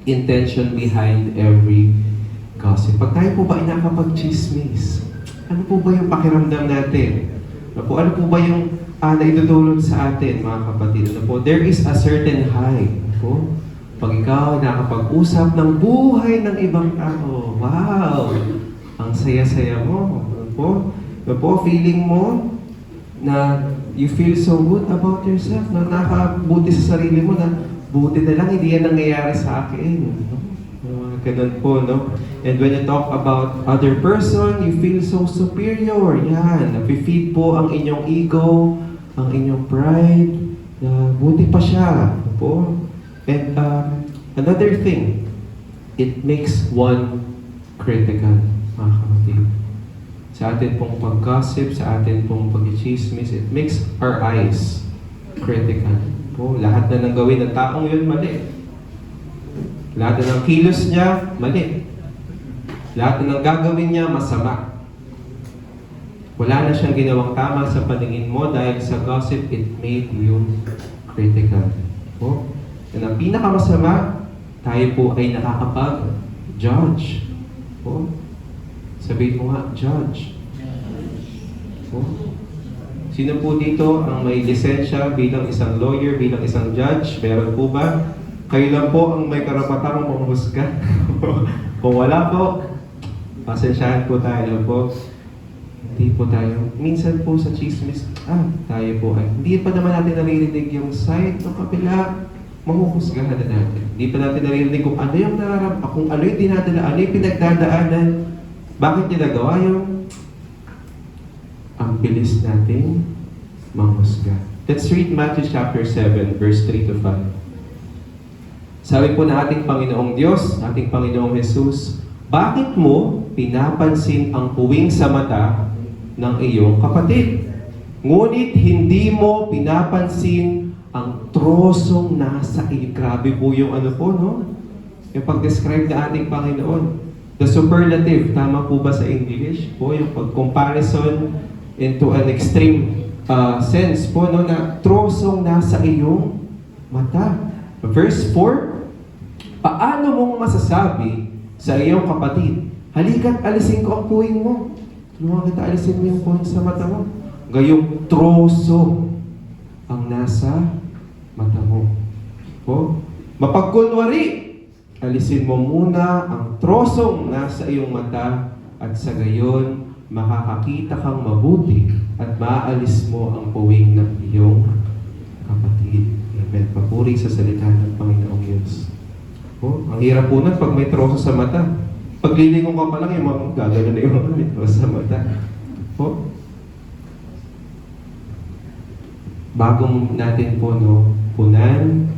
intention behind every gossip? Pag tayo po ba ay nakapag-chismis, ano po ba yung pakiramdam natin? Ano po ba yung naidudulot sa atin, mga kapatid? There is a certain high. Pag ikaw nakapag-usap ng buhay ng ibang tao, wow! Ang saya-saya mo. Feeling mo na you feel so good about yourself, na nakabuti sa sarili mo, na buti na lang, hindi yan nangyayari sa akin. Ganun po, no? And when you talk about other person, you feel so superior. Yan, nafe-feed po ang inyong ego, ang inyong pride, na buti pa siya. Po. And another thing, it makes one critical, mga kapatid. Sa atin pong pag-gossip, sa atin pong pag-chismis, it makes our eyes critical. Po, lahat na ng gawin ng taong yun, mali. Lahat na ng kilos niya, mali. Lahat na ng gagawin niya, masama. Wala na siyang ginawang tama sa paningin mo dahil sa gossip, it made you critical. Po, and ang pinakamasama, tayo po ay nakakapag-judge. Po, sabihin mo nga, judge. Oh. Sino po dito ang may lisensya bilang isang lawyer, bilang isang judge? Meron po ba? Kayo lang po ang may karapatang mamusga. Kung wala po, pasensyahan po tayo po. Hindi po tayo. Minsan po sa chismis, tayo po ay, hindi pa naman natin naririnig yung side ng kapila. Mahuhusgahan na natin. Hindi pa natin naririnig kung ano yung kung ano yung dinadala, ano yung pinagdadaanan. Bakit niya nagawa yung ang bilis natin manghusga? Let's read Matthew chapter 7, verse 3 to 5. Sabi po na ating Panginoong Diyos, ating Panginoong Jesus, bakit mo pinapansin ang puwing sa mata ng iyong kapatid? Ngunit hindi mo pinapansin ang trosong nasa iyo. Grabe po yung no? Yung pag-describe na ating Panginoon. The superlative, tama po ba sa English? Po, yung pag-comparison into an extreme sense po, no, na trosong nasa iyong mata. Verse 4, paano mong masasabi sa iyong kapatid, halika't alisin ko ang puwing mo. Tulungan kita, alisin mo yung puwing sa mata mo. Gayong troso ang nasa mata mo. Po, mapagkunwari, alisin mo muna ang trosong nasa iyong mata at sa gayon, makakakita kang mabuti at maaalis mo ang puwing ng iyong kapatid. Amen. Papuri sa salita ng Panginoong Diyos. Ang hirap po nun pag may troso sa mata. Paglilingon ka pa lang, yung mga gagano na yung troso sa mata. bago natin po, no, punan,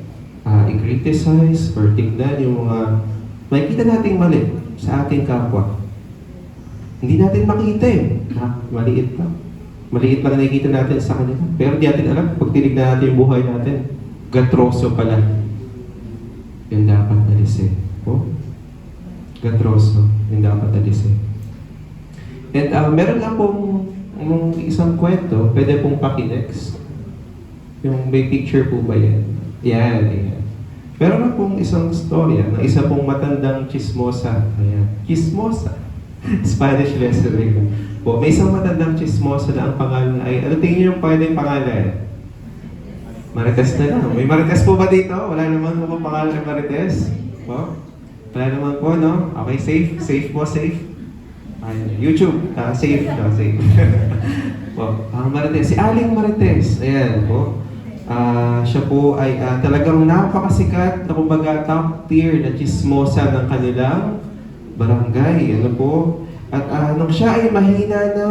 i-criticize, or tignan yung mga makikita nating mali sa ating kapwa. Hindi natin makita maliit pa. Maliit pa na nakikita natin sa kanila. Pero di natin alam, pag tinignan natin yung buhay natin, gatroso pala. Yung dapat alisin. Gatroso, yung dapat alisin. And meron lang pong isang kwento, pwede pong paki-next. Yung may picture po ba yan? Yan. Meron lang pong isang storya ng isa pong matandang chismosa. Ayan. Chismosa. Spanish lesson po. May isang matandang chismosa na ang pangalan ay, ano tingin niyo yung pwedeng pangalan? Marites na lang. May Marites po ba dito? Wala naman po pangalan ng Marites? Po? Wala naman po, no? Okay, safe? Safe po, safe? Ayun, YouTube. Safe. Safe. Po. Ang Marites. Si Aling Marites. Ayan po. Siya po ay talagang napakasikat na kumbaga top tier na chismosa ng kanilang barangay. Ano po? At nung siya ay mahina na,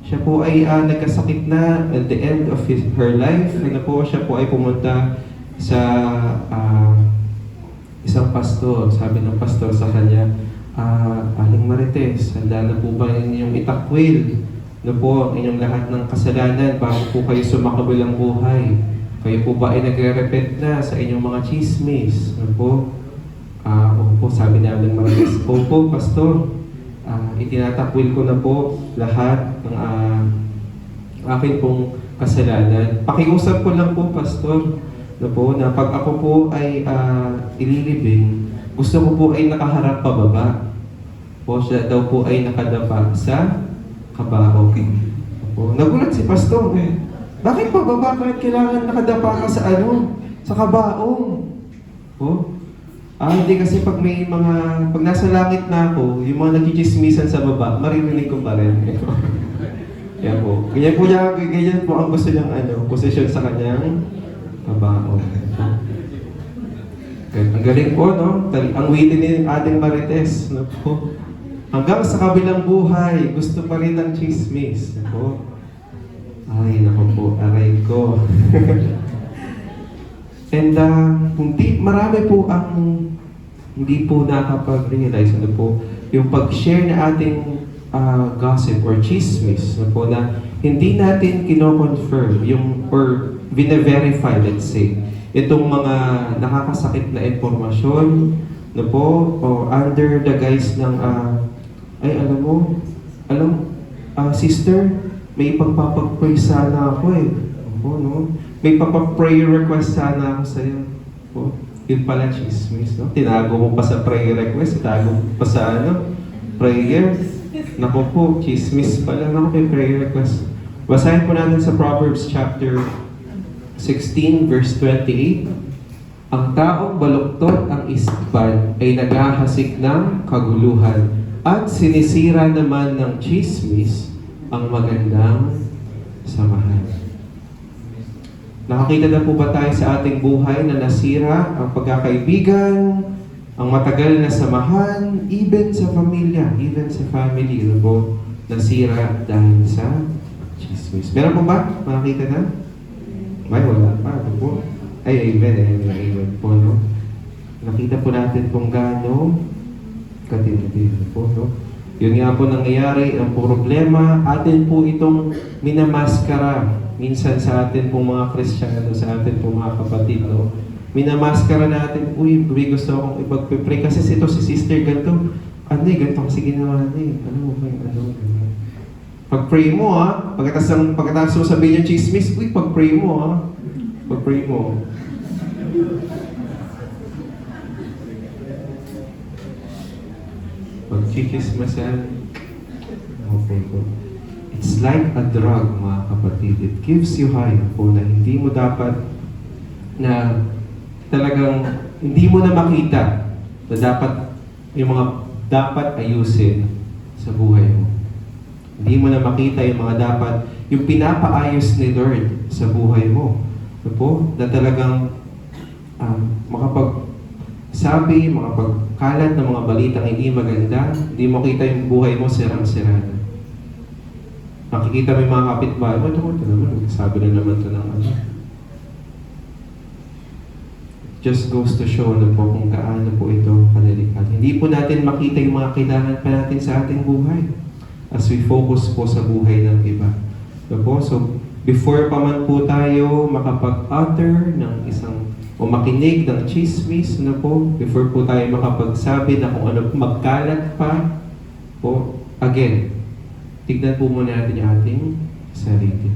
siya po ay nagkasakit na at the end of her life. Ano po? Siya po ay pumunta sa isang pastor. Sabi ng pastor sa kanya, Aling Marites, handa na po ba inyong itakwil? Ano po, inyong lahat ng kasalanan bago po kayo sumakabilang buhay? Kayo po ba ay nagre-repent na sa inyong mga chismis? Ano po? Opo, sabi ni Aling Marites, opo, pastor. Itinatakwil ko na po lahat ng akin pong kasalanan. Pakiusap ko lang po, pastor, na pag ako po ay ililibing, gusto ko po ay nakaharap pababa. Po, siya daw po ay nakadapa sa kabaong. Nagulat si pastor. Bakit pababa? Kahit kailangan nakadapa ka sa sa kabaong? Hindi kasi pag nasa langit na ako, yung mga nagchichismisan sa baba, maririnig ko pa rin. Yan po. Ganyan po ang gusto niyang posisyon sa kanyang kabaong. Ang galing po, no? Ang witty ni ating Marites, no po? Hanggang sa kabilang buhay, gusto pa rin ng chismis. No po? Ay, naku po, aray ko. And marami po ang hindi po nakapag-realize yung pag-share na ating gossip or chismis na hindi natin kino-confirm or bine-verify, let's say, itong mga nakakasakit na impormasyon o under the guise ng sister, may pagpapag-pray sana ako may pray request sana ako sa'yo. Yun pala chismis, no? Tinago mo pa sa prayer request, tinago mo pa sa prayer. Naku po, chismis pala. Naku, yung prayer request. Basahin po natin sa Proverbs chapter 16, verse 28. Ang taong baluktot ang ispan ay naghahasik ng kaguluhan at sinisira naman ng chismis ang magandang samahan. Nakakita na po ba tayo sa ating buhay na nasira ang pagkakaibigan, ang matagal na samahan, even sa pamilya, even sa family, nasira dahil sa chismis. Meron po ba? Makakita na? May wala pa. Po? Ay, amen po, no? Nakita po natin kung gaano katindi po, no? Yun nga po nangyayari, ang problema, atin po itong minamaskara. Minsan sa atin pong mga Kristiyano, sa atin pong mga kapatid, no? Minamaskara natin, gusto akong ipag-pray kasi si sister ganito, ganito kasi ginawa niya, Pag-pray mo, pagkatapos mo sabihin yung chismis, pag-pray mo, pag-pray mo. Pag-chichismasan, okay po. It's like a drug, mga kapatid. It gives you high po na hindi mo dapat na talagang hindi mo na makita na dapat yung mga dapat ayusin sa buhay mo. Hindi mo na makita yung mga dapat, yung pinapaayos ni Lord sa buhay mo. Ano po? Na talagang makapagsabi, makapagkalat ng mga balitang hindi maganda, hindi mo kita yung buhay mo sirang-sirana. Makikita mo yung mga kapitbahay mo, ito naman, sabi na naman ito ng ano. Just goes to show na po kung gaano po ito kadalikat. Hindi po natin makita yung mga kailangan pa natin sa ating buhay as we focus po sa buhay ng iba. So, before pa man po tayo makapag-utter ng isang o makinig ng chismis, before po tayo makapagsabi na kung ano magkalat pa, po, again, tignan po muna natin yung ating sarili.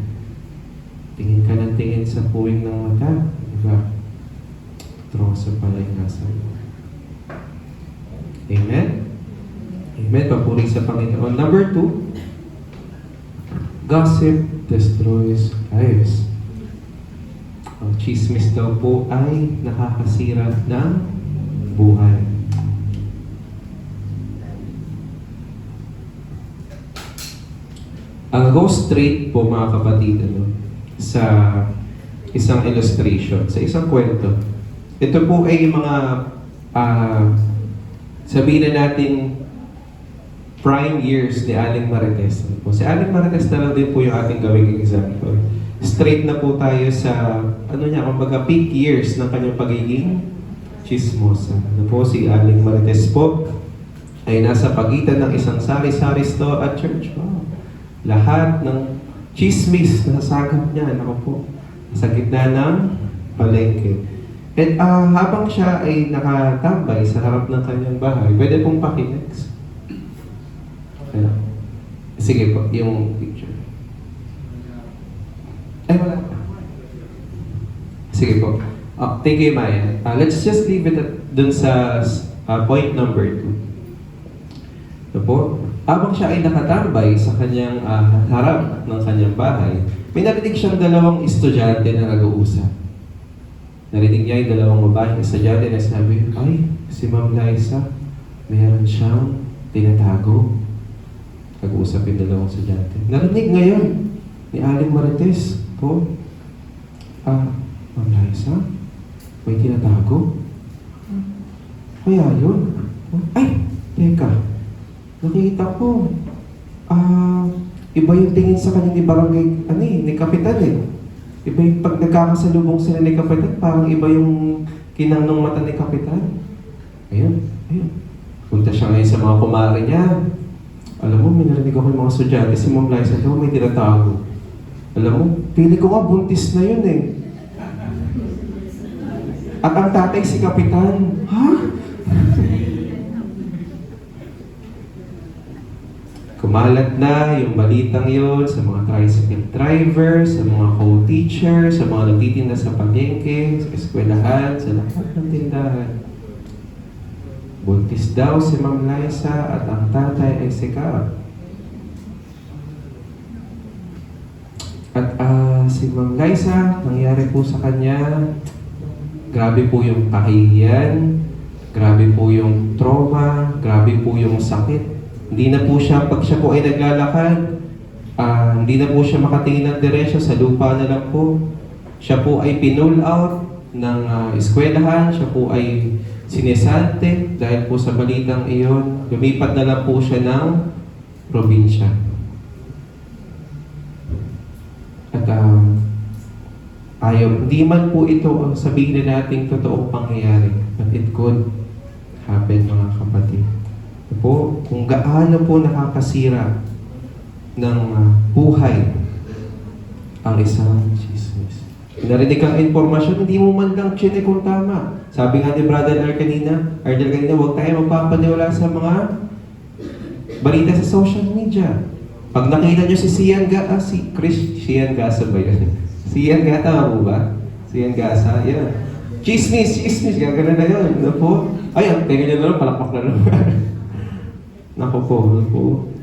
Tingin ka ng tingin sa puwing ng mata. Diba? Troso pala yung nasa iyo. Amen? Amen. Papuri sa Panginoon. Number 2, gossip destroys lives. Ang chismis daw po ay nakakasira ng buhay. Ang go straight po mga kapatid sa isang illustration, sa isang kwento. Ito po ay mga sabihin na natin prime years ni Aling Marites. Si Aling Marites na lang din po yung ating gawing example. Straight na po tayo sa kumbaga peak years ng kanyang pagiging chismosa. Si Aling Marites po ay nasa pagitan ng isang sari-sari store at church. Wow. Lahat ng chismis na nasagap niya, sa gitna ng palengke. At habang siya ay nakatambay sa harap ng kanyang bahay, pwede pong pakinex. Sige po, yung picture. Ay, wala. Sige po. Thank you, Maya. Let's just leave it dun sa point number 2. Ito po. Habang siya ay nakatambay sa kanyang harap ng kanyang bahay, may narinig siyang dalawang estudyante na nag-uusap. Narinig niya yung dalawang babaeng estudyante na sabi, ay, si Ma'am Liza, meron siyang tinatago. Nag-uusap yung dalawang estudyante. Narinig ngayon ni Aling Marites po, Ma'am Liza, may tinatago? Kaya yun. Ay, teka. Nakita ko, iba yung tingin sa kanya ni Barangay, ni Kapitan Iba yung pag nagkakasalubong sila ni Kapitan, parang iba yung kinang ng mata ni Kapitan. Ayun. Punta siya ngayon sa mga kumari niya. Alam mo, may narinig ako yung mga estudyante, si Ma'am Liza daw may tinatago. Alam mo, pili ko nga buntis na yun At ang tatay si Kapitan. Ha? Kumalat na yung balitang yon sa mga tricycle driver, sa mga co-teacher, sa mga nagtitinda sa palengke, sa eskwelahan, sa lahat ng tindahan. Buntis daw si Ma'am Liza at ang tatay ay si Kap. At si Ma'am Liza, nangyari po sa kanya, grabe po yung kahihiyan, grabe po yung trauma, grabe po yung sakit. Hindi na po siya, pag siya po ay naglalakad, hindi na po siya makatingin ng diretsyo, sa lupa na lang po. Siya po ay pinull out ng eskwelahan, siya po ay sinesante dahil po sa balitang iyon. Lumipat na lang po siya ng probinsya. At hindi man po ito sabihin na nating totoong pangyayari, but it could happen mga kapatid. Po, kung gaano po nakakasira ng buhay ang isang chismis. Narinig kang informasyon, hindi mo man lang chinek kung tama. Sabi nga ni Brother Ardel kanina, huwag tayo magpapaniwala sa mga balita sa social media. Pag nakita nyo si Sian Gasa ba yun? Sian Gata, tama po ba? Sian Gasa, yan. Chismis, gagana na yun. Ayun, tingnan nyo na lang, palakpak na naman. Naku po.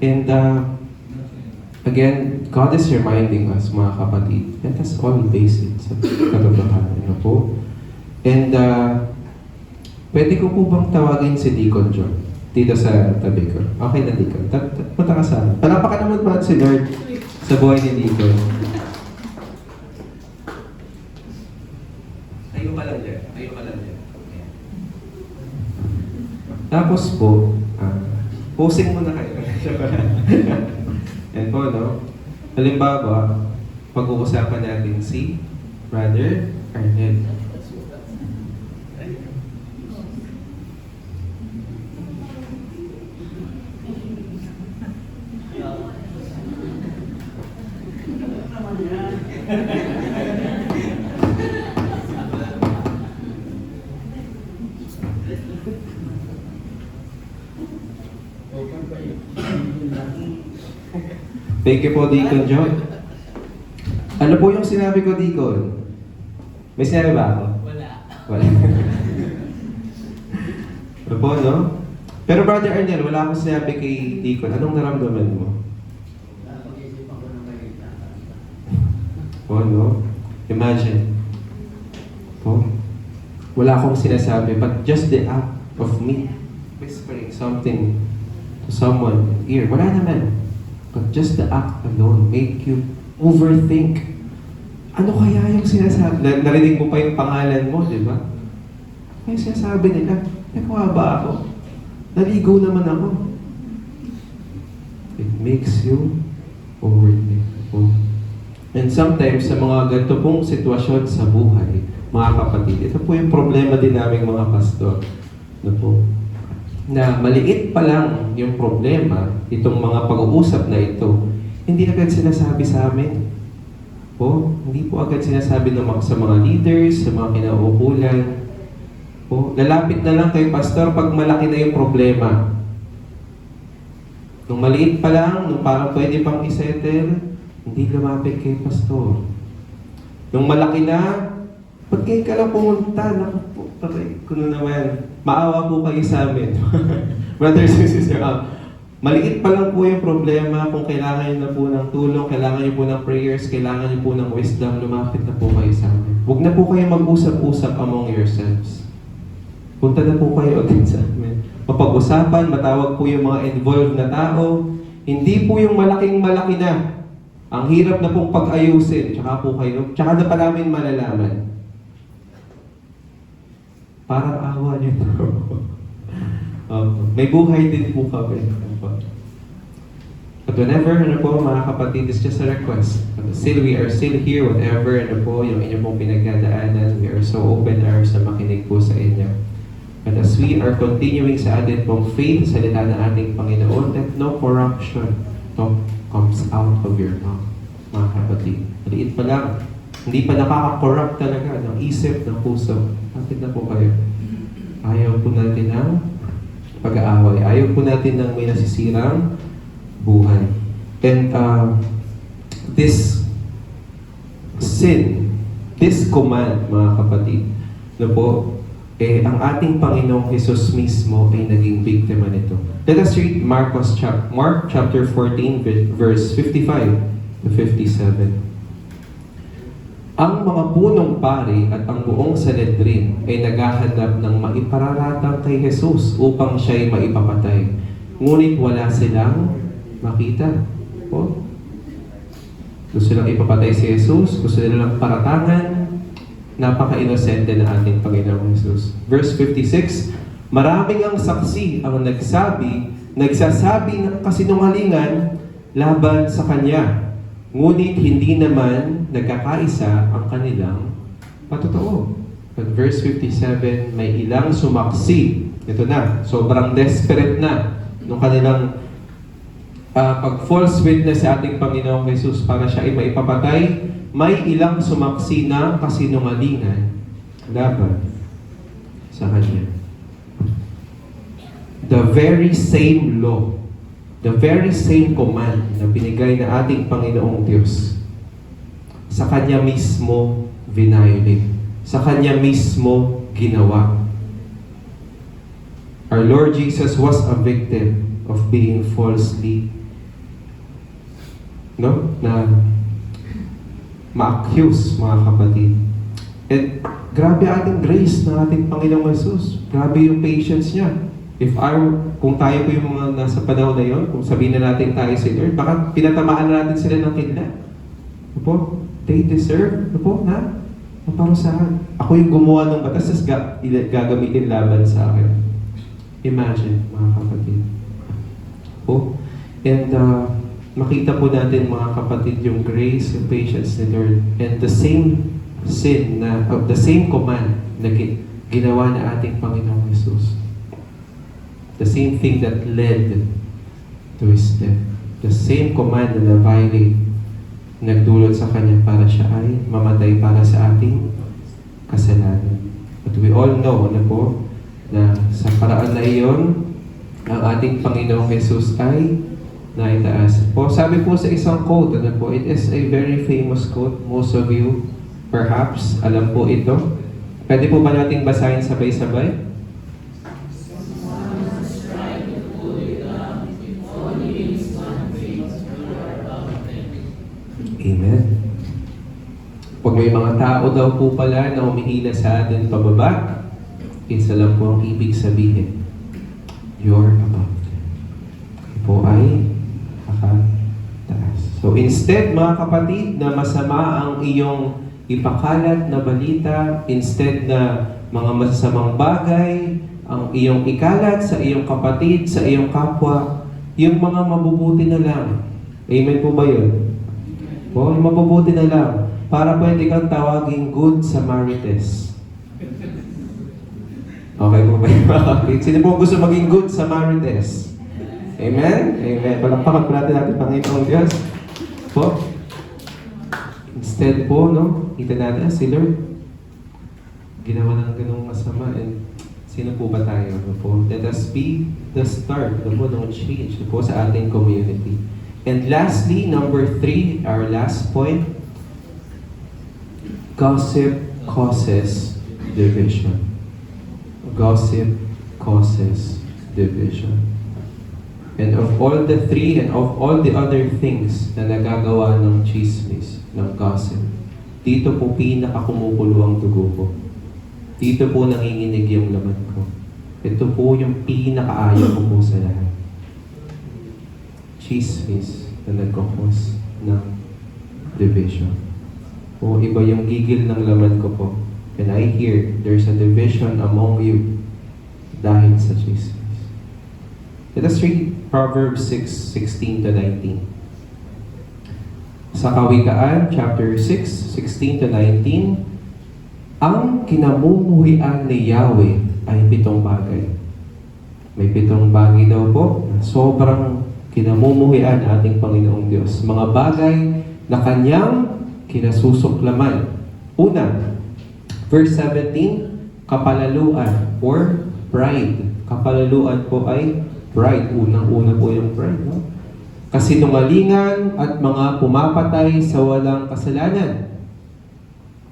And again, God is reminding us, mga kapatid, let us all base it sa katotohanan. And pwede ko po bang tawagin si Deacon John dito sa tabi ko? Okay na, Deacon. Punta ka sa akin. Palapakan naman ba si Lord sa buhay ni Deacon? Tayo ka lang dyan. Tapos po, posing muna kayo. Yan po, Halimbawa, pag-uusapan natin si Brother Arnel. Thank you po, Deacon John. Ano po yung sinabi ko, Deacon? May sinabi ba ako? Wala. Wala. Ano po, no? Pero Brother Arnel, wala akong sinabi kay Deacon. Anong naramdaman mo? Oh, no? Imagine. Oh, wala akong sinasabi, but just the act of me whispering something to someone here, wala naman. But just the act alone make you overthink. Ano kaya yung sinasabi? Narinig mo pa yung pangalan mo, di ba? Ano yung sinasabi nila? Nagawa ba ako? Naligo naman ako. It makes you overthink. Oh. And sometimes, sa mga ganito pong sitwasyon sa buhay, mga kapatid, ito po yung problema din namin mga pastor. Ano po? Na maliit pa lang yung problema, itong mga pag-uusap na ito, hindi agad sinasabi sa amin. Po, hindi po agad sinasabi sa mga leaders, sa mga kinauukulan. Po, lalapit na lang kay pastor pag malaki na yung problema. Nung maliit pa lang, nung parang pwede pang isettle, hindi lumapit kay pastor. Nung malaki na, ba't kayo ka lang pumunta? Naku po, patay ko na naman. Maawa po kayo sa amin. Brothers and sisters, maliit pa lang po yung problema. Kung kailangan nyo na po ng tulong, kailangan nyo po ng prayers, kailangan nyo po ng wisdom, lumapit na po kayo sa amin. Huwag na po kayo mag-usap-usap among yourselves. Punta na po kayo agad sa amin. Mapag-usapan, matawag po yung mga involved na tao. Hindi po yung malaking-malaki na. Ang hirap na pong pag-ayusin. Tsaka na pa namin malalaman. Parang awa niyo to. May buhay din po kami. But whenever, mga kapatid, it's just a request. Still, we are still here, whatever, yung inyong pong pinagdadaanan, we are so open arms na makinig po sa inyo. And as we are continuing sa atin pong faith, salita ng ating Panginoon, that no corruption comes out of your mouth, mga kapatid. Maliit pa lang. Hindi pa nakaka-corrupt talaga ng isip, ng puso. Kapit na po kayo. Ayaw po natin ng pag-aaway. Ayaw po natin ng may nasisirang buhay. And this sin, this command, mga kapatid, na po, ang ating Panginoong Jesus mismo ay naging biktima nito. Let us read Mark chapter 14, verse 55 to 57. Ang mga punong pari at ang buong Sanhedrin ay naghahanap ng maipararatang kay Jesus upang siya'y maipapatay. Ngunit wala silang makita. Po? Gusto lang ipapatay si Jesus, gusto nilang paratangan. Napaka-inosente na ating Panginoong Jesus. Verse 56, maraming ang saksi ang nagsasabi ng kasinungalingan laban sa Kanya. Ngunit hindi naman nagkakaisa ang kanilang patotoo. At verse 57, may ilang sumaksi. Ito na, sobrang desperate na nung kanilang pag-false witness sa ating Panginoong Jesus para siya ay maipapatay. May ilang sumaksi na kasinungalingan laban sa Kanya. The very same law, the very same command na binigay na ating Panginoong Diyos, sa Kanya mismo violate. Sa Kanya mismo ginawa. Our Lord Jesus was a victim of being falsely ma-accuse, mga kapatid. And grabe ating grace ng ating Panginoong Jesus. Grabe yung patience niya. Kung tayo po yung mga nasa panahon na yun, kung sabihin na natin tayo si Lord, baka pinatamaan na natin sila ng kidlat. They deserve, maparusahan. Ako yung gumawa ng batas, gagamitin laban sa akin. Imagine, mga kapatid. And makita po natin mga kapatid yung grace, yung patience ni Lord, and the same sin the same command na ginawa na ating Panginoong Jesus. The same thing that led to His death. The same command na na-violate, nagdulot sa Kanya para siya ay mamatay para sa ating kasalanan. But we all know na sa paraan na iyon, ang ating Panginoong Jesus ay naitaas. Sabi po sa isang quote, it is a very famous quote. Most of you, perhaps, alam po ito. Pwede po ba nating basahin sabay-sabay? Amen. Pag may mga tao daw po pala na humihila sa atin pababa, isa lang po ang ibig sabihin. You're above them. Kayo po ay nakataas. So instead, mga kapatid, na masama ang iyong ipakalat na balita, instead na mga masasamang bagay ang iyong ikalat sa iyong kapatid, sa iyong kapwa, yung mga mabubuti na lang. Amen po ba yun? O, yung mabubuti na lang. Para pwede kang tawaging Good Samaritans. Okay po ba yung mga kapatid? Sino po gusto maging Good Samaritans? Amen? Amen. Palakpakan po natin Panginoong Diyos. Po? Instead po, kita natin, si Lord, ginawa ng ganung masama. And sino po ba tayo? Let us be the start ng change po sa ating community. And lastly, number 3, our last point, gossip causes division. Gossip causes division. And of all the 3 and of all the other things na nagagawa ng chismis, ng gossip, dito po pinakakumukulo ang dugo ko. Dito po nanginginig yung laman ko. Ito po yung pinakaayaw ko po sa lahat. Chismis na nagkakos ng division. O iba yung gigil ng laman ko po. And I hear there's a division among you dahil sa chismis. Let us read Proverbs 6:16-19. Sa Kawikaan, chapter 6:16-19, ang kinamumuhian ni Yahweh ay 7 bagay. May 7 bagay daw po na sobrang kinamumuhian ating Panginoong Diyos. Mga bagay na Kanyang kinasusuklaman. Una, verse 17, kapalaluan or pride. Kapalaluan po ay pride. Unang-una po yung pride. Kasinungalingan at mga pumapatay sa walang kasalanan.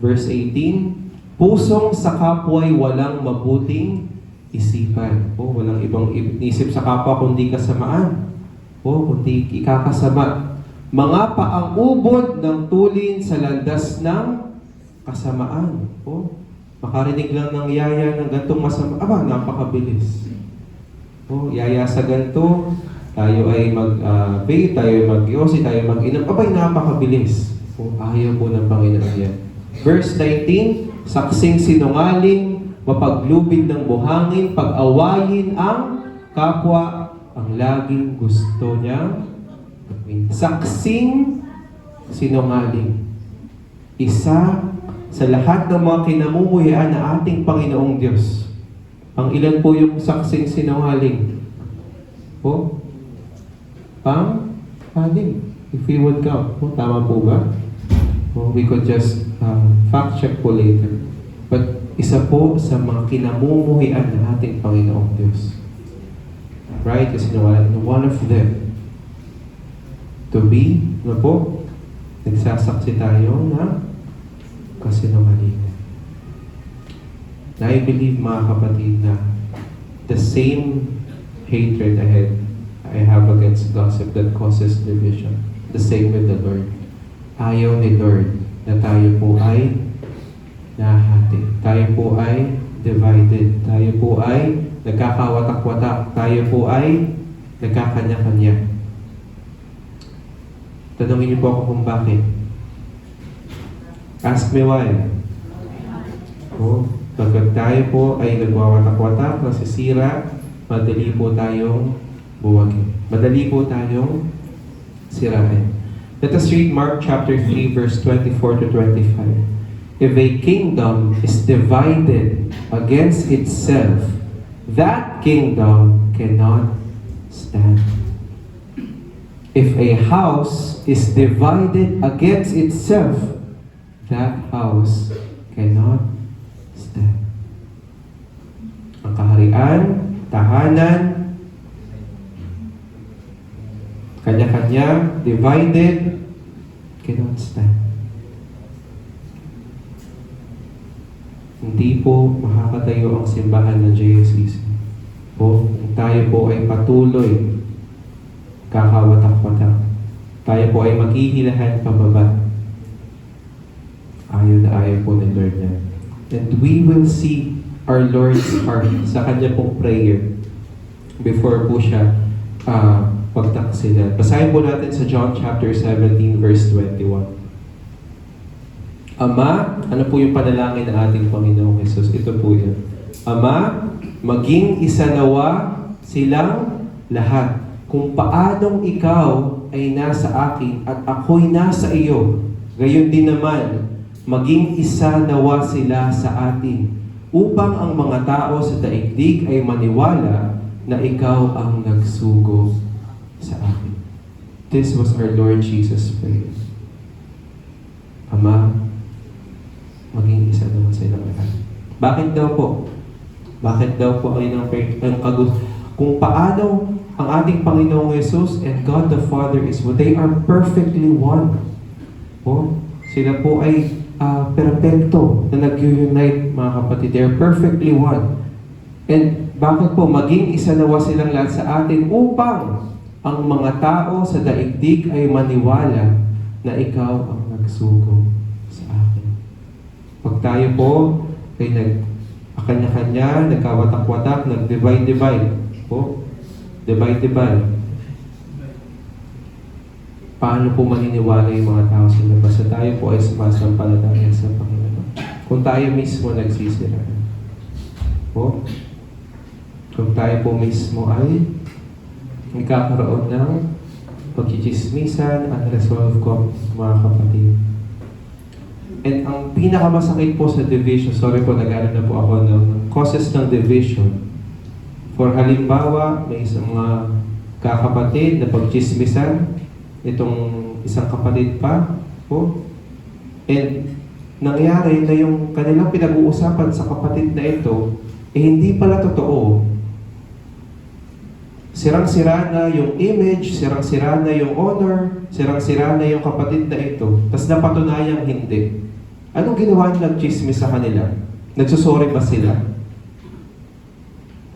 Verse 18, pusong sa kapwa'y walang mabuting isipan. Walang ibang isip sa kapwa kundi kasamaan. Kundi ikakasama. Mga paang ubod ng tulin sa landas ng kasamaan. Makarinig lang ng yaya ng gantong masama. Napakabilis. Yaya sa ganto, tayo ay mag-vape, tayo ay mag-yosi, tayo mag-inom. Napakabilis. Ayaw po ng Panginoon yan. Verse 19, saksing sinungaling, mapaglubid ng buhangin, pag-awayin ang kapwa, ang laging gusto niya gawin. Saksing sinungaling. Isa sa lahat ng mga kinamumuhian na ating Panginoong Diyos. Ang ilan po yung saksing sinungaling? Pang-anim. If we would count. Tama po ba? We could just fact check po later. But isa po sa mga kinamumuhian ng ating Panginoong Diyos. Right? Kasi one of them to be, nagsasaksi tayo na kasinungalingan. I believe, mga kapatid, na the same hatred I have against gossip that causes division. The same with the Lord. Ayaw ni Lord na tayo po ay nahati. Tayo po ay divided. Tayo po ay nagkakawatak-watak. Tayo po ay nagkakanya-kanya. Tanungin niyo po ako kung bakit. Ask me why. Pagkat tayo po ay nagwawatak-watak, nasisira, madali po tayong buwagin. Madali po tayong sirain. Let us read Mark chapter 3 verse 24 to 25. If a kingdom is divided against itself, that kingdom cannot stand. If a house is divided against itself, that house cannot stand. Ang kaharian, tahanan, kanya-kanya, divided, cannot stand. Hindi po makakatayo ang simbahan ng JSCC. Po, tayo po ay patuloy kakawatak-watak. Tayo po ay maghihilahan pababa. Ayaw na ayaw po ni Lord niya. And we will see our Lord's heart sa kanya pong prayer before po siya pagtaksilan. Basahin po natin sa John chapter 17 verse 21. Ama, ano po yung panalangin ng ating Panginoong Jesus? Ito po yun. Ama, maging isa nawa silang lahat. Kung paanong ikaw ay nasa akin at ako'y nasa iyo, gayon din naman, maging isa nawa sila sa atin, upang ang mga tao sa daigdig ay maniwala na ikaw ang nagsugo sa akin. This was our Lord Jesus' prayer. Ama, maging isa naman silang lahat. Bakit daw po? Bakit daw po ang kung paano ang ating Panginoong Jesus and God the Father is one. They are perfectly one. Po, sila po ay perfecto na nag-unite, mga kapatid. They are perfectly one. And bakit po? Maging isa nawa silang lahat sa atin upang ang mga tao sa daigdig ay maniwala na ikaw ang nagsugo sa akin. Pag tayo po ay kanya-kanya, nagkawatak-watak, nag-divide-divide po, divide-divide. Paano po maniniwala yung mga tao sa labas? Basta tayo po ay sumasampalataya sa Panginoon. Kung tayo mismo nagsisira. Po? Kung tayo po mismo ay nagkakaroon ng pagchichismisan, unresolved mga kapatid. And ang pinakamasakit po sa division, sorry po, nag-aaral na po ako ng causes ng division. For halimbawa, may isang mga kakapatid na pagchismisan, itong isang kapatid pa po. And nangyari na yung kanilang pinag-uusapan sa kapatid na ito, hindi pala totoo. Sirang-sira na yung image, sirang-sira na yung honor, sirang-sira na yung kapatid na ito. Tapos napatunayang hindi. Anong ginawa nila nag-chismis sa kanila? Nagsusorry ba sila?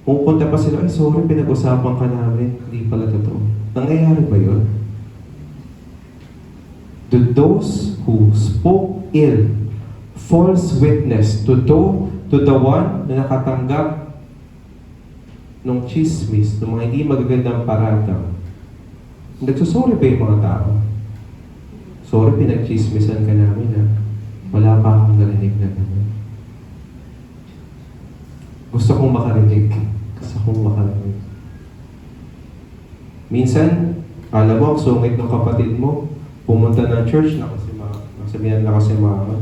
Pupunta pa sila, ay sorry, pinag-usapan ka namin. Hindi pala totoo. Nangyayari ba yun? To those who spoke ill, false witness to the one na nakatanggap ng chismis, ng mga hindi magagandang paratang, nagsusorry ba yung mga tao? Sorry, pinag-chismisan ka namin ha. Wala pa akong narinig na gano'n. Gusto kong makarinig. Minsan, alam mo, ang sungit ng kapatid mo, pumunta ng church, nasabihan na kasi mama.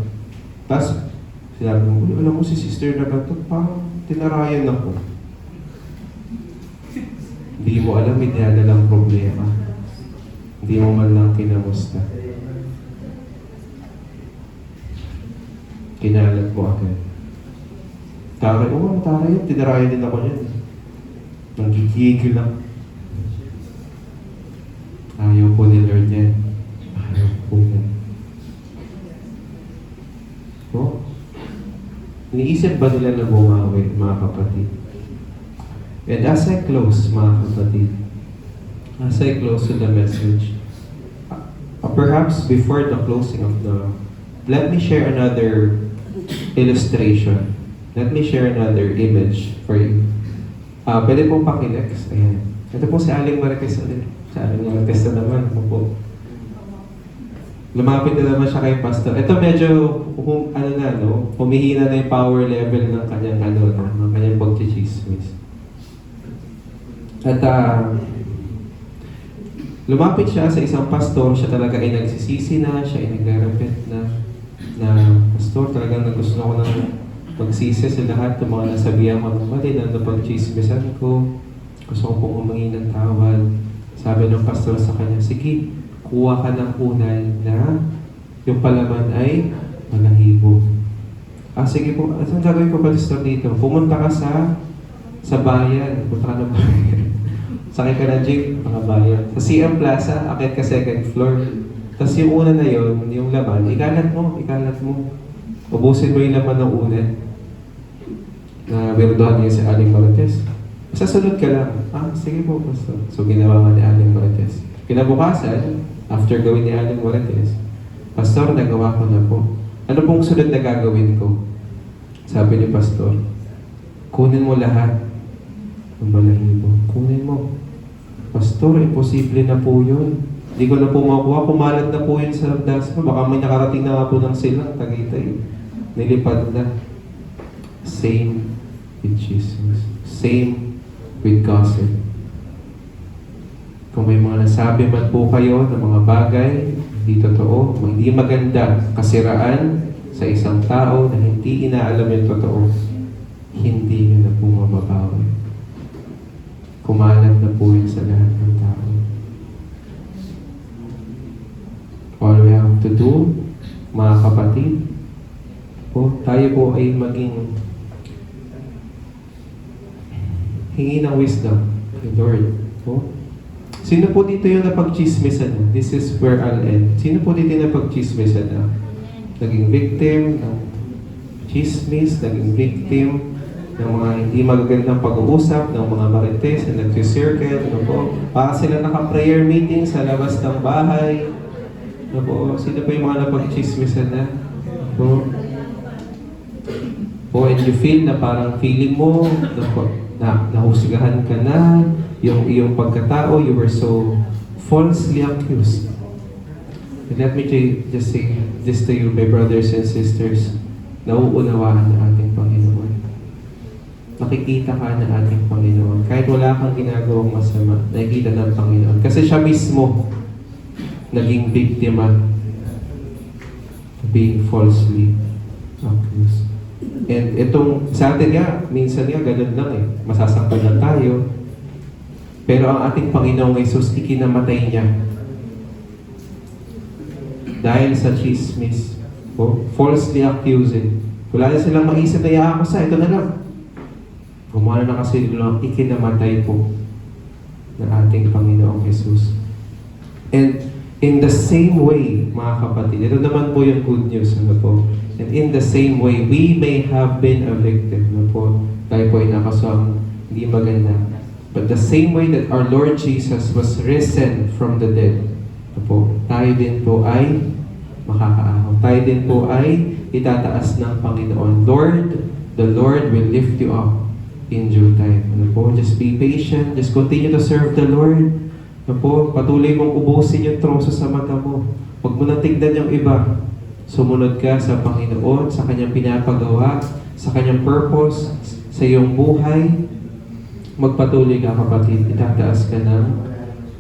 Tapos, sinabi mo, alam mo si sister na ganito, parang tinarayan ako. Hindi mo alam, may dinadalang problema. Hindi mo man lang kinamusta. Kinalat mo agad. Taray, taray yun. Tinarayan din ako yan. Nanggigigil lang. Ayaw po ni Lord yan. Ayaw po yan. Oh? Iniisip ba nila na bumawi, mga kapatid? And as I close, mga kapatid, as I close to the message, perhaps before the closing of let me share another illustration. Let me share another image for you. Pwede pong pakinex. Ayan. Ito po si Aling Marites ulit. Si Aling Marites na naman. Lumapit na naman siya kay Pastor. Ito medyo, humihina na yung power level ng kanyang, ng kanyang pagchichismis. At lumapit siya sa isang pastor, siya talaga ay nagsisisi na, siya ay nagre-repent na pastor, talagang gusto ko ng magsisi sa lahat ng mga nasabihan ko ng mali, na napag-chismisan ko, gusto ko pong humingi ng tawad. Sabi ng pastor sa kanya, sige, kuha ka ng unay na yung palaman ay malahibo. Sige po, anong gagawin ko pastor dito? Pumunta ka sa bayan, punta ka ng bayan. Sakay ka ng jeep, mga bayan. Sa CM Plaza, akit ka second floor. Tapos yung una na yon, yung laman, ikalat mo. Ubusin mo yung laman ng una. Na birdohan niya si Aling Marites. Sasunod ka lang. Sige po, pastor. So ginawa nga ni Aling Marites. Kinabukasan, after gawin ni Aling Marites, pastor, nagawa ko na po. Ano pong sunod na gagawin ko? Sabi ni pastor, kunin mo lahat ng balahibo. Kunin mo. Pastor, imposible na po yun. Hindi ko na po makuha. Kumalat na po yun sa landas mo. Baka may nakarating na nga po ng silang Tagaytay. Nilipad na. Same with Jesus. Same with gossip. Kung may mga nasabi man po kayo ng mga bagay, hindi totoo, hindi maganda, kasiraan sa isang tao na hindi inaalam yung totoo, hindi nyo na po mababawi. Kumalat na po yun sa lahat ng tao. All we have to do, mga kapatid, tayo po ay maging hingi ng wisdom kay Lord. Sino po dito yung napag-chismisan? This is where I'll end. Sino po dito yung napag-chismisan na? Naging victim ng chismis, naging victim ng mga hindi magagandang pag-uusap, ng mga marites na nag-circle, para sila naka-prayer meeting sa labas ng bahay. Sino pa yung mga napag-chismisan na? And you feel na parang feeling mo, nahusgahan ka na, yung iyong pagkatao, you were so falsely accused. And let me just say this to you, my brothers and sisters, nauunawaan na ating Panginoon. Nakikita ka na ating Panginoon. Kahit wala kang ginagawang masama, nakikita ng Panginoon. Kasi siya mismo naging biktima, being falsely accused. And itong, sa atin nga, minsan nga, ganun lang masasaktan lang tayo. Pero ang ating Panginoong Jesus, ikinamatay niya. Dahil sa chismis, falsely accusing. Wala na silang maisip na iyaako sa, ito na lang. Gumawa na kasi lang, ikinamatay po ng ating Panginoong Jesus. And in the same way, mga kapatid, ito naman po yung good news, And in the same way, we may have been a victim, tayo po ay nakasama, hindi maganda. But the same way that our Lord Jesus was risen from the dead, tayo din po ay makakaahon. Tayo din po ay itataas ng Panginoon. The Lord will lift you up in due time. Just be patient. Just continue to serve the Lord. Patuloy mong ubusin yung troso sa mata mo. Huwag mo nang tignan yung iba. Sumunod ka sa Panginoon, sa Kanyang pinapagawa, sa Kanyang purpose, sa iyong buhay. Magpatuloy ka, kapatid. Itataas ka ng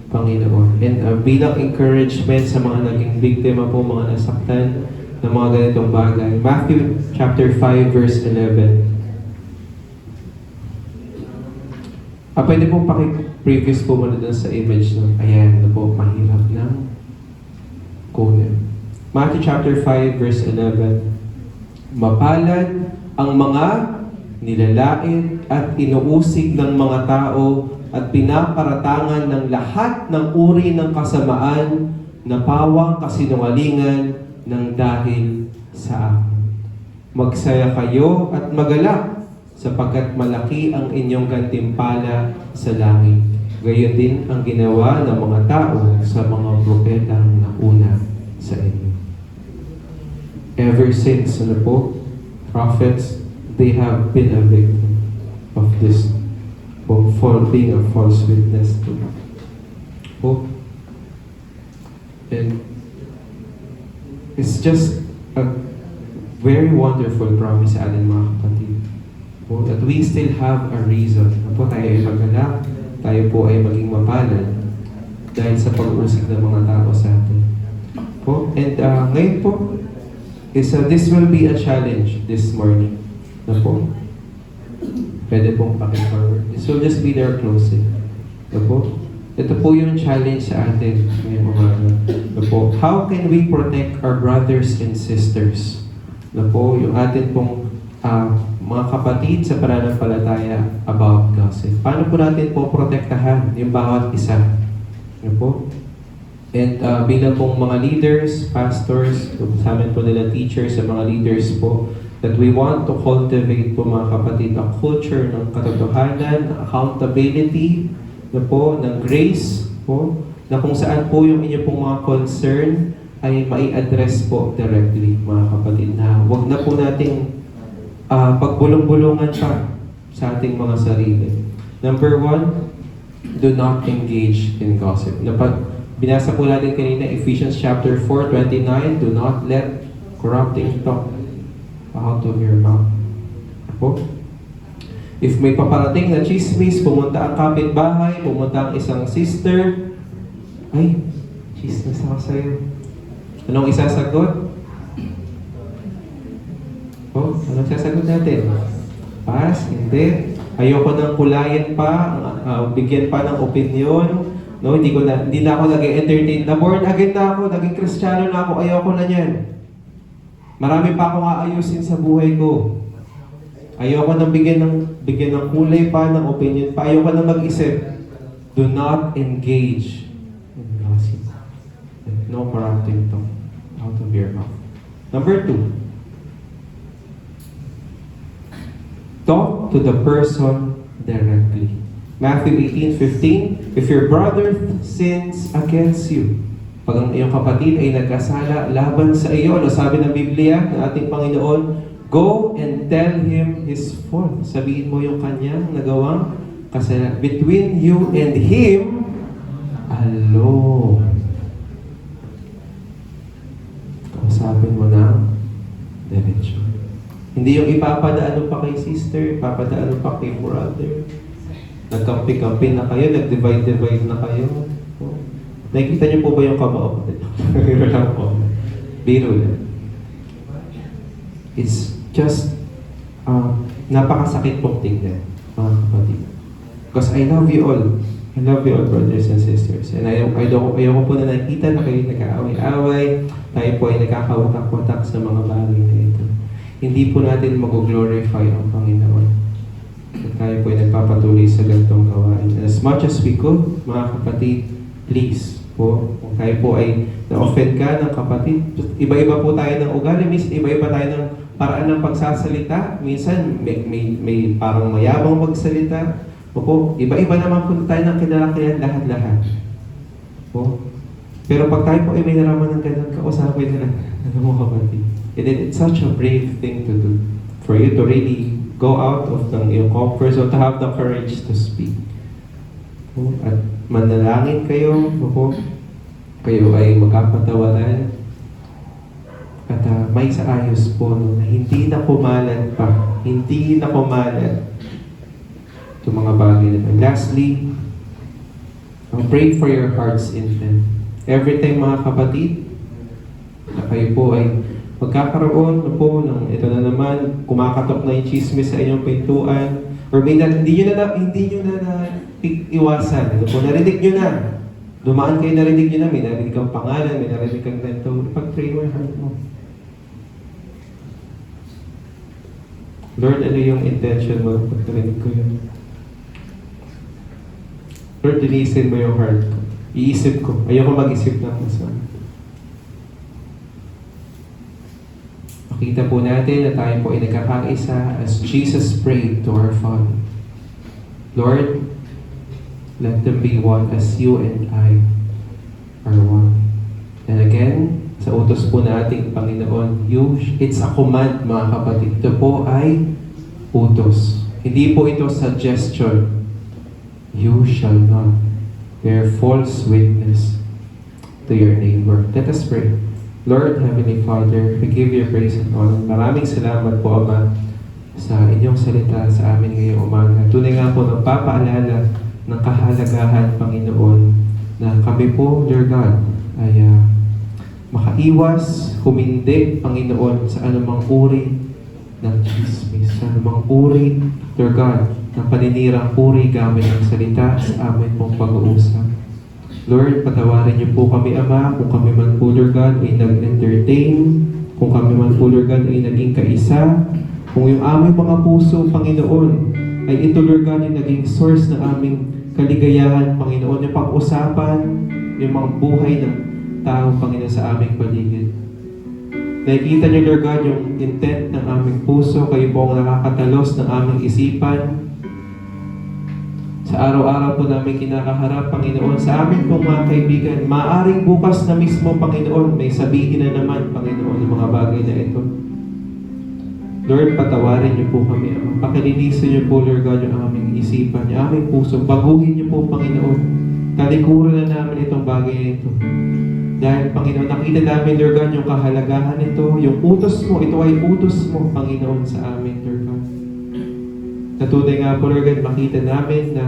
Panginoon. And bilang encouragement sa mga naging biktima po, mga nasaktan ng mga ganitong bagay. Matthew chapter 5 verse 11. Pwede pong paki-previous po muna dun sa image ng ayan na po, mahirap ng kunin. Matthew chapter 5 verse 11. Mapalad ang mga nilalait at inuusig ng mga tao at pinaparatangan ng lahat ng uri ng kasamaan na pawang kasinungalingan ng dahil sa akin. Magsaya kayo at magalak sapagkat malaki ang inyong gantimpala sa langit. Gayon din ang ginawa ng mga tao sa mga propetang nauna sa inyo. Ever since, prophets, they have been a victim of this, for being a false witness to hope. And it's just a very wonderful promise sa ating mga kapatid. That we still have a reason. Tayo ay magalak, tayo po ay maging mapalad. dahil sa pag-uusig ng mga tao sa atin. Po? And ngayon po, this will be a challenge this morning. Na po? Pwede pong paki-forward. This will just be their closing. Na po? Ito po yung challenge sa atin ngayong umaga. Na po? How can we protect our brothers and sisters? Na po? Yung atin pong mga kapatid sa pananampalataya about gossip. Paano po natin po protektahan yung bawat isa? Ano po? And bilang pong mga leaders, pastors, sa amin po nila teachers, sa mga leaders po, that we want to cultivate po mga kapatid a culture ng katotohanan, accountability, na po, ng grace po, na kung saan po yung inyo pong mga concern ay mai-address po directly mga kapatid, na wag na po nating pagbulong-bulungan pa sa ating mga sarili. Number 1, do not engage in gossip. Binasa po natin kanina, Ephesians chapter 4:29, do not let corrupting talk out of your mouth. Po? If may paparating na chismis, pumunta ang kapitbahay, pumunta ang isang sister, ay, chismis ako sa'yo. Anong isasagot? Anong sasagot natin? Pass? Hindi. Ayoko nang kulayan pa, bigyan pa ng opinion. No, hindi na ako nag-entertain. Na-born again na ako, naging Kristiyano na ako, ayoko na yan. Marami pa akong aayusin sa buhay ko. Ayoko nang bigyan ng kulay pa, ng opinion pa. Ayoko nang mag-isip. Do not engage in gossip. No corrupting talk out of your mouth. Number 2, talk to the person directly. Matthew 18:15, if your brother sins against you, pag ang iyong kapatid ay nagkasala laban sa iyo, ano sabi ng Biblia, ng ating Panginoon, go and tell him his fault. Sabihin mo yung kanyang nagawang kasalanan. Between you and him alone. Kausapin mo na diretso. Hindi yung ipapadaan mo pa kay sister, ipapadaan mo pa kay brother. Nagkampi-kampi na kayo, nag-divide na kayo. Nakikita niyo po ba yung kamao? Biro lang po. Biro lang. It's just napakasakit pong tingnan, mga kapatid. Because I love you all. I love you all, brothers and sisters. And ayoko po na nakita na kayo nag-aaway-away. Tayo po ay nagkakawatak-watak sa mga bagay na ito. Hindi po natin mag-glorify ang Panginoon. At tayo po ay nagpapatuloy sa ganitong gawain. And as much as we could, mga kapatid, please po, kung tayo po ay na-offend ka ng kapatid, iba-iba po tayo ng ugali, iba-iba tayo ng paraan ng pagsasalita. Minsan, may parang mayabang magsalita. Po, iba-iba naman po tayo ng kinalakihan lahat-lahat. Po. Pero pag tayo po ay may naraman ng ganun, kausapin na lang. Ano mo kapatid? And it's such a brave thing to do. For you to really go out of your comfort zone, to have the courage to speak. Po. At manalangin kayo, po. Kayo ay magkapatawaran. At may saayos po na hindi na kumalat pa. Hindi na kumalat itong mga bagay na ito. Lastly, pray for your heart's intent. Every time mga kapatid, na kayo po ay magkakaroon na po ng ito na naman, kumakatok na yung chismis sa inyong pintuan, or hindi nyo na iwasan. Ito po, narinig nyo na. Dumaan kayo, narinig nyo na. May narinig kang pangalan, may narinig kang ganito. Pag-pray mo yung heart mo. Lord, ano yung intention mo pag narinig ko yun? Lord, linisin mo yung heart ko. Iisip ko. Ayoko mag-isip ng masama. Makita po natin na tayo po ay nagkakaisa as Jesus prayed to our Father. Lord, let them be one as you and I are one. And again, sa utos po na ating Panginoon, it's a command mga kapatid. Ito po ay utos. Hindi po ito suggestion. You shall not bear false witness to your neighbor. Let us pray. Lord, Heavenly Father, we give you praise and honor. Maraming salamat po, Ama, sa inyong salita sa amin ngayong umaga. Tunay nga po nagpapaalala ng kahalagahan, Panginoon, na kami po, Lord God, ay makaiwas, humindi, Panginoon, sa anumang uri ng chismis, sa anumang uri, Lord God, ng paninirang puri gamit ng salita sa amin pong pag-uusap. Lord, patawarin niyo po kami, Ama, kung kami man po, Lord God, ay nag-entertain, kung kami man po, Lord God, ay naging kaisa, kung yung aming mga puso, Panginoon, ay ito, Lord God, yung naging source ng aming kaligayahan, Panginoon, yung pag-usapan, yung mga buhay ng tao, Panginoon, sa aming paligid. Nakikita niyo, Lord God, yung intent ng aming puso, kayo po ang nakakatalos ng aming isipan. Sa araw-araw po namin kinakaharap, Panginoon, sa amin pong mga kaibigan, maaring bukas na mismo, Panginoon, may sabihin na naman, Panginoon, ng mga bagay na ito. Lord, patawarin niyo po kami, Ama. Pakilinisin niyo po, Lord God, yung aming isipan, yung aming puso. Baguhin niyo po, Panginoon. Talikuran na namin itong bagay na ito. Dahil, Panginoon, nakita namin, Lord God, yung kahalagahan nito, yung utos mo, ito ay utos mo, Panginoon, sa amin, Lord God. Natunay nga po, Lord God, makita namin na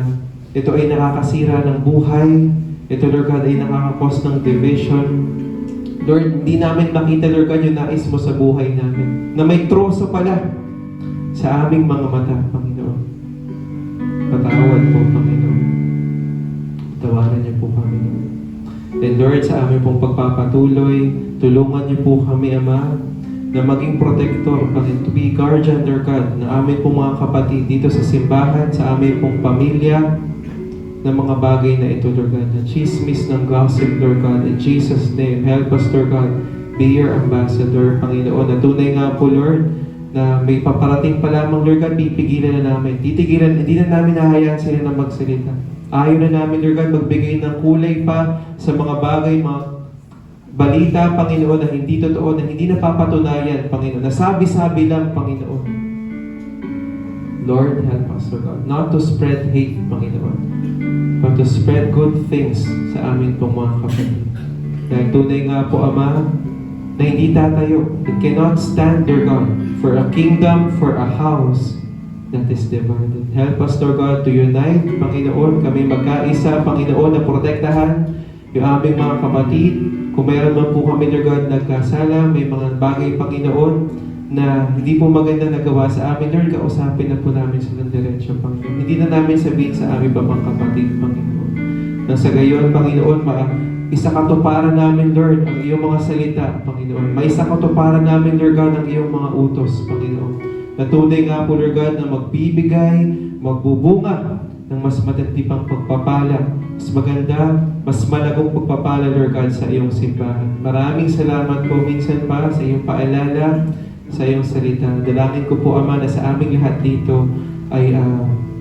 ito ay nakakasira ng buhay. Ito, Lord God, ay nakakakos ng division. Lord, hindi namin makita, Lord God, yung nais mo sa buhay namin. Na may troso pala sa aming mga mata, Panginoon. Patawad po, Panginoon. Tawanan niyo po kami. And Lord, sa aming pong pagpapatuloy, tulungan niyo po kami, Ama, na maging protector, to be guardian, Lord God, na aming pong mga kapatid dito sa simbahan, sa aming pong pamilya, ng mga bagay na ito, Lord God, na chismis ng gossip, Lord God, in Jesus' name, help us, Lord God, be your ambassador, Panginoon, na tunay nga po, Lord, na may paparating pa lamang, Lord God, pipigilan na namin, titigilan, hindi na namin nahayaan sila na magsalita. Ayaw na namin, Lord God, magbigay ng kulay pa sa mga bagay, mga balita, Panginoon, na hindi totoo, na hindi napapatunayan, Panginoon, na sabi-sabi lang, Panginoon. Lord, help us, Lord God, not to spread hate, Panginoon, but to spread good things sa amin pong mga kapatid. Dahil tunay nga po, Ama, na hindi tatayo. It cannot stand, Lord God, for a kingdom, for a house that is divided. Help us, Lord God, to unite, Panginoon, kami magkaisa, Panginoon, na protektahan yung aming mga kapatid. Kung mayroon man po kami, Lord God, nagkasala, may mga bagay, Panginoon, na hindi po maganda nagawa sa amin, Lord, kausapin na po namin silang diretsyo, Panginoon. Hindi na namin sabihin sa aming babang kapatid, Panginoon. Nang sa gayon, Panginoon, isa katuparan namin, Lord, ang iyong mga salita, Panginoon. May isa katuparan namin, Lord God, ang iyong mga utos, Panginoon. Natunay nga po, Lord God, na magbibigay, magbubunga ng mas matitipang pagpapala, mas maganda, mas malagong pagpapala, Lord God, sa iyong simbahan. Maraming salamat po minsan pa sa iyong paalala, sa iyong salita. Dalangin ko po, Ama, na sa aming lahat dito ay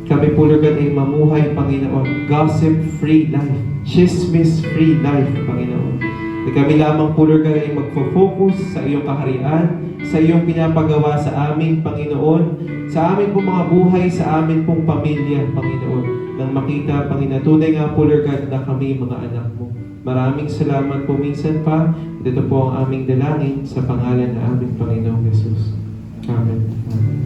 kami po, Lord God, ay mamuhay, Panginoon. Gossip-free life. Chismis-free life, Panginoon. At kami lamang po, Lord God, ay magfo-focus sa iyong kaharian, sa iyong pinapagawa sa aming Panginoon, sa aming pong mga buhay, sa aming pong pamilya, Panginoon. Nang makita, Panginoon, tunay nga po, Lord God, na kami mga anak mo. Maraming salamat po minsan pa. At ito po ang aming dalangin sa pangalan ng aming Panginoong Jesus. Amen. Amen.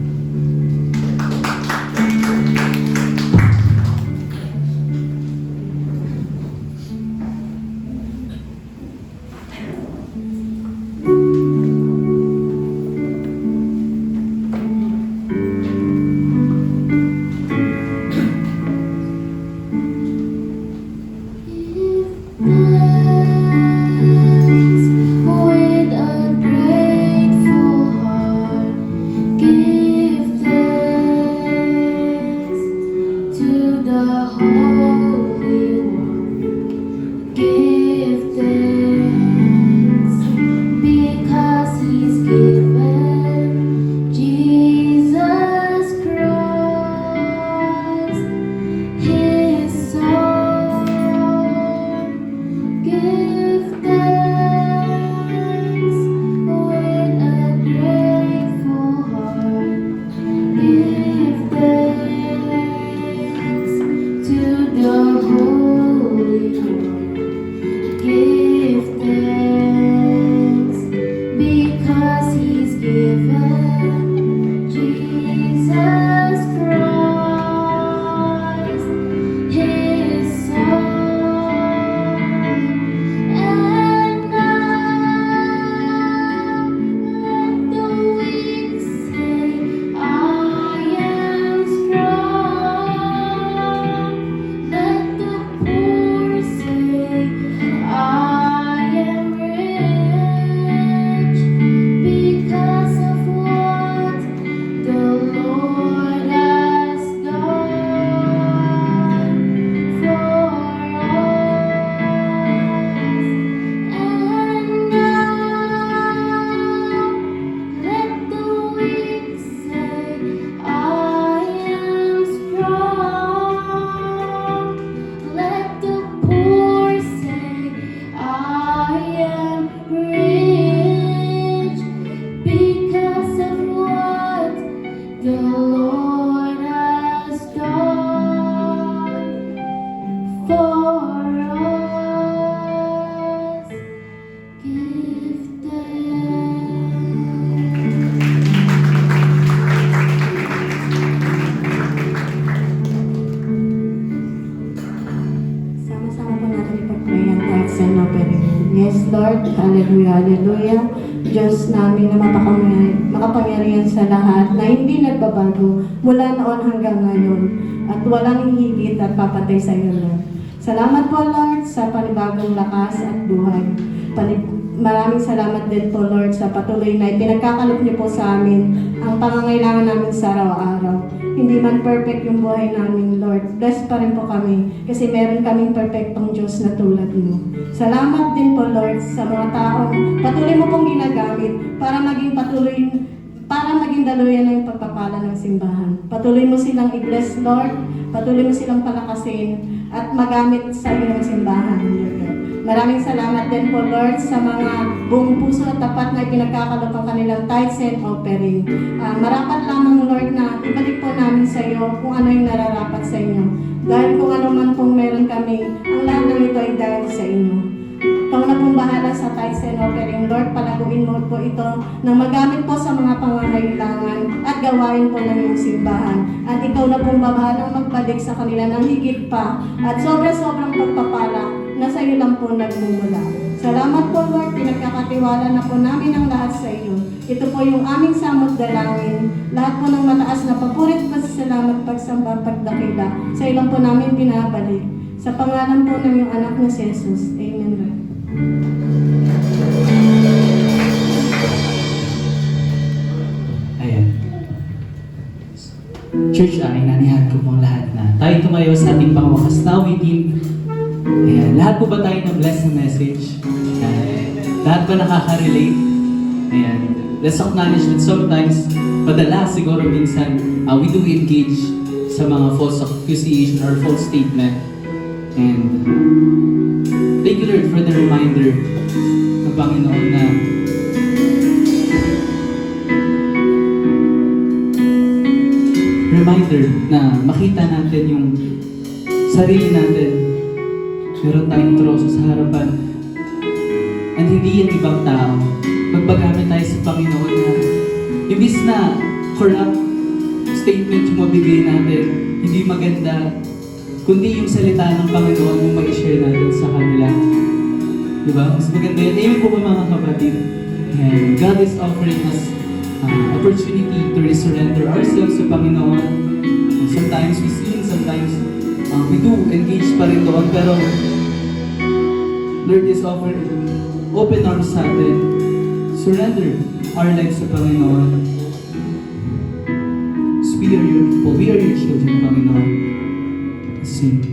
With a grateful heart, Lord. Hallelujah, hallelujah. Diyos namin na makapangyarihan sa lahat, na hindi nagbabago mula noon hanggang ngayon, at walang hihigit at papatay sa iyo, Lord. Salamat po, Lord, sa panibagong lakas at buhay. Maraming salamat din po, Lord, sa patuloy na ipinagkakaloob niyo po sa amin ang pangangailangan namin sa araw-araw. Hindi man perfect yung buhay namin, Lord. Blessed pa rin po kami kasi meron kaming perfectong Diyos na tulad mo. Salamat din po, Lord, sa mga taong patuloy mo pong ginagamit para maging daluyan na yung pagpapala ng simbahan. Patuloy mo silang i-bless, Lord. Patuloy mo silang palakasin at magamit sa iyong simbahan, Lord. Maraming salamat din po, Lord, sa mga buong puso at tapat na ipinagkakaloob ang kanilang tithes and offering. Marapat lamang, Lord, na ibalik po namin sa iyo kung ano yung nararapat sa inyo. Dahil kung ano man pong meron kami, ang lahat ng ito ay dahil sa inyo. Ikaw na pong bahala sa tithes and offering, Lord. Palaguin mo po ito nang magamit po sa mga pangangailangan at gawain po ng iyong simbahan. At ikaw na pong bahalang magbalik sa kanila ng higit pa at sobra-sobrang pagpapala na sa iyo lang po nagmumula. Salamat po, Lord. Pinagkakatiwala na po namin ang lahat sa iyo. Ito po yung aming samot dalangin. Lahat po ng mataas na papurit, pasasalamat, pagsamba, pagdakila. Sa iyo lang po namin pinabalik. Sa pangalan po ng iyong anak na si Jesus. Amen, Lord. Ayan. Church, inanihan ko pong lahat na tayo tumayo sa ating pangwakas na awitin. Ayan. Lahat po ba tayo na-bless ng message? Ayan. Lahat ba nakaka-relate? Ayan. Let's acknowledge that sometimes, madalas siguro minsan, we do engage sa mga false accusation or false statement. And thank you, Lord, for the reminder ng Panginoon na makita natin yung sarili natin. Meron tayong troso sa harapan. And hindi yung ibang tao. Magpagamit tayo sa Panginoon na ibis na corrupt statement yung mabigay natin, hindi maganda, kundi yung salita ng Panginoon yung ma-share natin sa kanila. Diba? Mas maganda yun. Amen po ba mga kapatid? And God is offering us opportunity to resurrender ourselves sa Panginoon. And sometimes we sin, sometimes we do engage pa rin doon, pero Lord is offering open arms sa atin. Surrender our lives sa Panginoon. So we are your people, we are your children, Panginoon. Sing.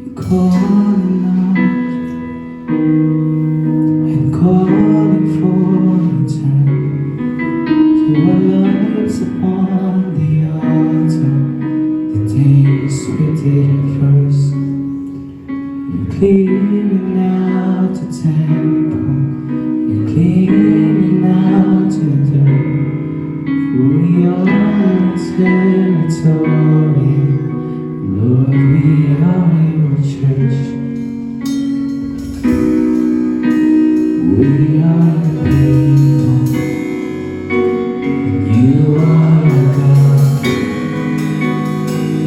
You're calling out and calling for return to our lives upon the altar. The days we did first. You're clearing out the temple. You're clearing out the dirt. We are territory. Lord, we are your church. We are people, and you are God.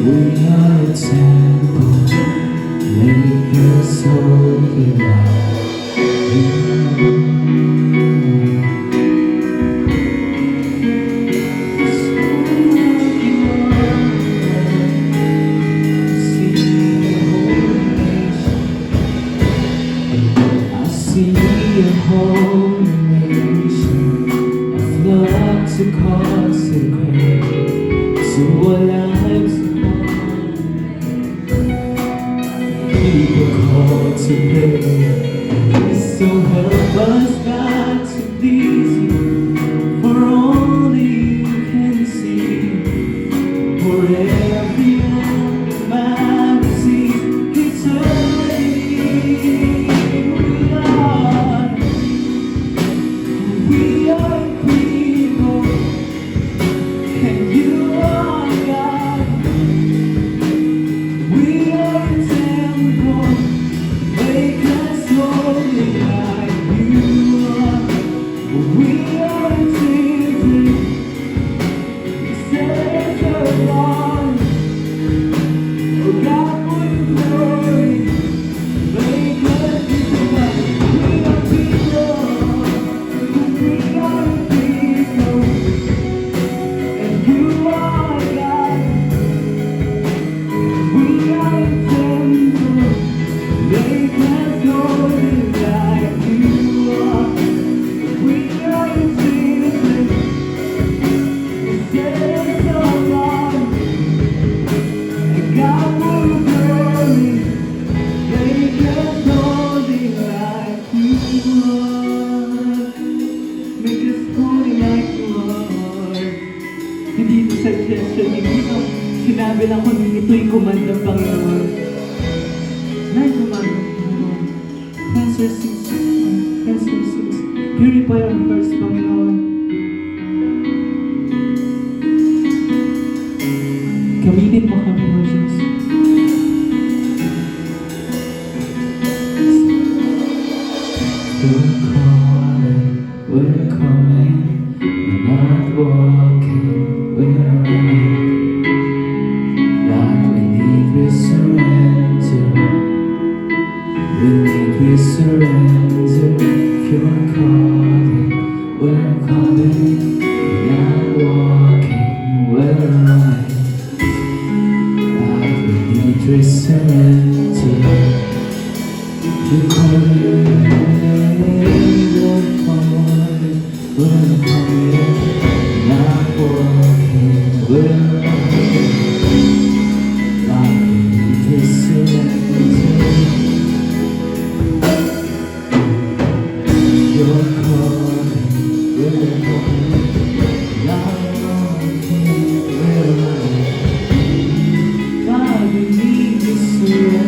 We are a temple, make your soul divine. Holy nation of love to consecrate to our lives upon people called to pray. So help us God to please you, for only you can see. For every man sees eternity. We are people, and you are God. Hindi ito suggestion, hindi ito sinabi lang ko, ito'y command ng Panginoon. Nine command ng Panginoon. Cleanse our sins, cleanse our sins. Purify our hearts, Panginoon. Gamitin mo kami, Lord Jesus. We're coming, we're not walking, we're running. God, we need we surrender. We need we surrender. If you're calling, we're coming, we're not walking, we're running. God, we need we surrender. You're calling, we're calling, we're coming, not walking, we're running. God, we need to surrender. You're calling, we're calling, not walking, we're running. God, we need to surrender.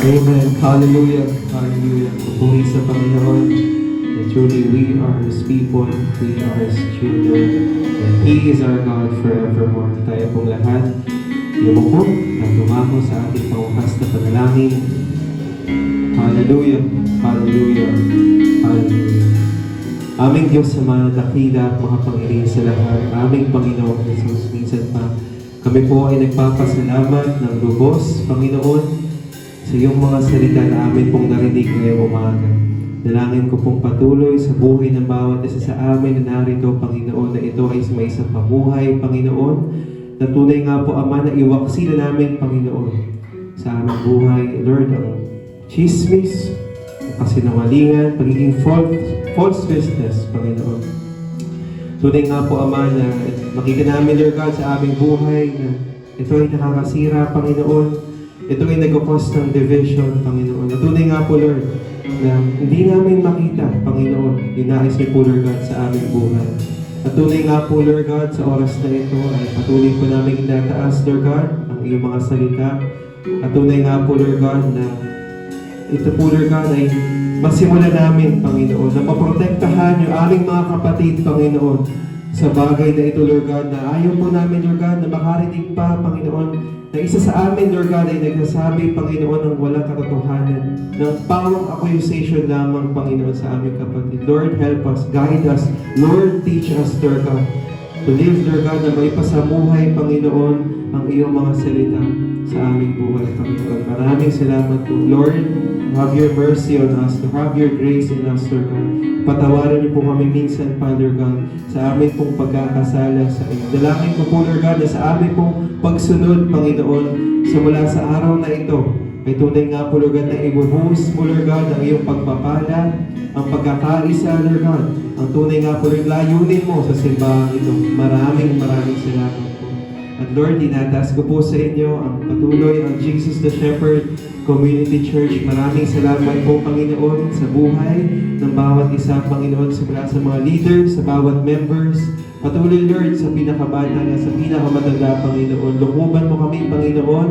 Amen. Hallelujah. Hallelujah. Pupuri sa Panginoon. And truly, we are His people. We are His children. And He is our God forevermore. Tayo pong lahat. Yumuko na tumako sa ating pangwakas na panalangin. Hallelujah. Hallelujah. Hallelujah. Aming Diyos sa mga dakila at makapangyarihan sa lahat. Aming Panginoon Jesus. Minsan pa kami po ay nagpapasalamat ng lubos, Panginoon, sa iyong mga salita na amin pong narinig ngayong umaga. Dalangin ko pong patuloy sa buhay ng bawat isa sa amin na narito, Panginoon, na ito ay may isang pamuhay, Panginoon, na tunay nga po, Ama, na iwaksi na namin, Panginoon, sa aming buhay, Lord, ang chismis, ang kasinungalingan, pagiging false witness, Panginoon. Tunay nga po, Ama, na makikita namin, Lord God, sa aming buhay, na ito ay nakakasira, Panginoon. Ito ay nag-cause ng division, Panginoon. Tunay nga po, Lord, na hindi namin makita, Panginoon, yung nais niyo po, Lord God, sa aming buhay. At tunay nga po, Lord God, sa oras na ito ay patuloy po namin itataas, Lord God, ang iyong mga salita. At tunay nga po, Lord God, na ito po, Lord God, ay masimulan namin, Panginoon, na maprotektahan yung aming mga kapatid, Panginoon, sa bagay na ito, Lord God, na ayaw po namin, Lord God, na makarinig pa, Panginoon, na isa sa amin, Lord God, ay nagsasabi, Panginoon, ng walang katotohanan, ng pawang accusation lamang, Panginoon, sa aming kapatid. Lord, help us, guide us. Lord, teach us, Lord God, to live, Lord God, na maipasamuhay, Panginoon, ang iyong mga salita sa aming buhay, Panginoon. Maraming salamat po. Lord, have your mercy on us, have your grace in us, Lord God. Patawarin niyo po kami minsan, Father God, sa amin pong pagkakasala sa iyo. Dalangin ko po, Lord God, na sa amin pong pagsunod, Panginoon, simula sa araw na ito, ay tunay nga po, Lord God, na ibubuhos mo, Lord God, ang iyong pagpapala, ang pagkakaisa, Lord God. Ang tunay nga po, Lord, layunin mo sa simbahan ito. Maraming salamat po. At Lord, tinataas ko po sa inyo ang patuloy, ang Jesus the Shepherd Community Church. Maraming salamat po, Panginoon, sa buhay ng bawat isa, Panginoon, sa mga leaders, sa bawat members. Patuloy, Lord, sa pinakabata na sa pinakamatanda, Panginoon. Lukuban mo kami, Panginoon,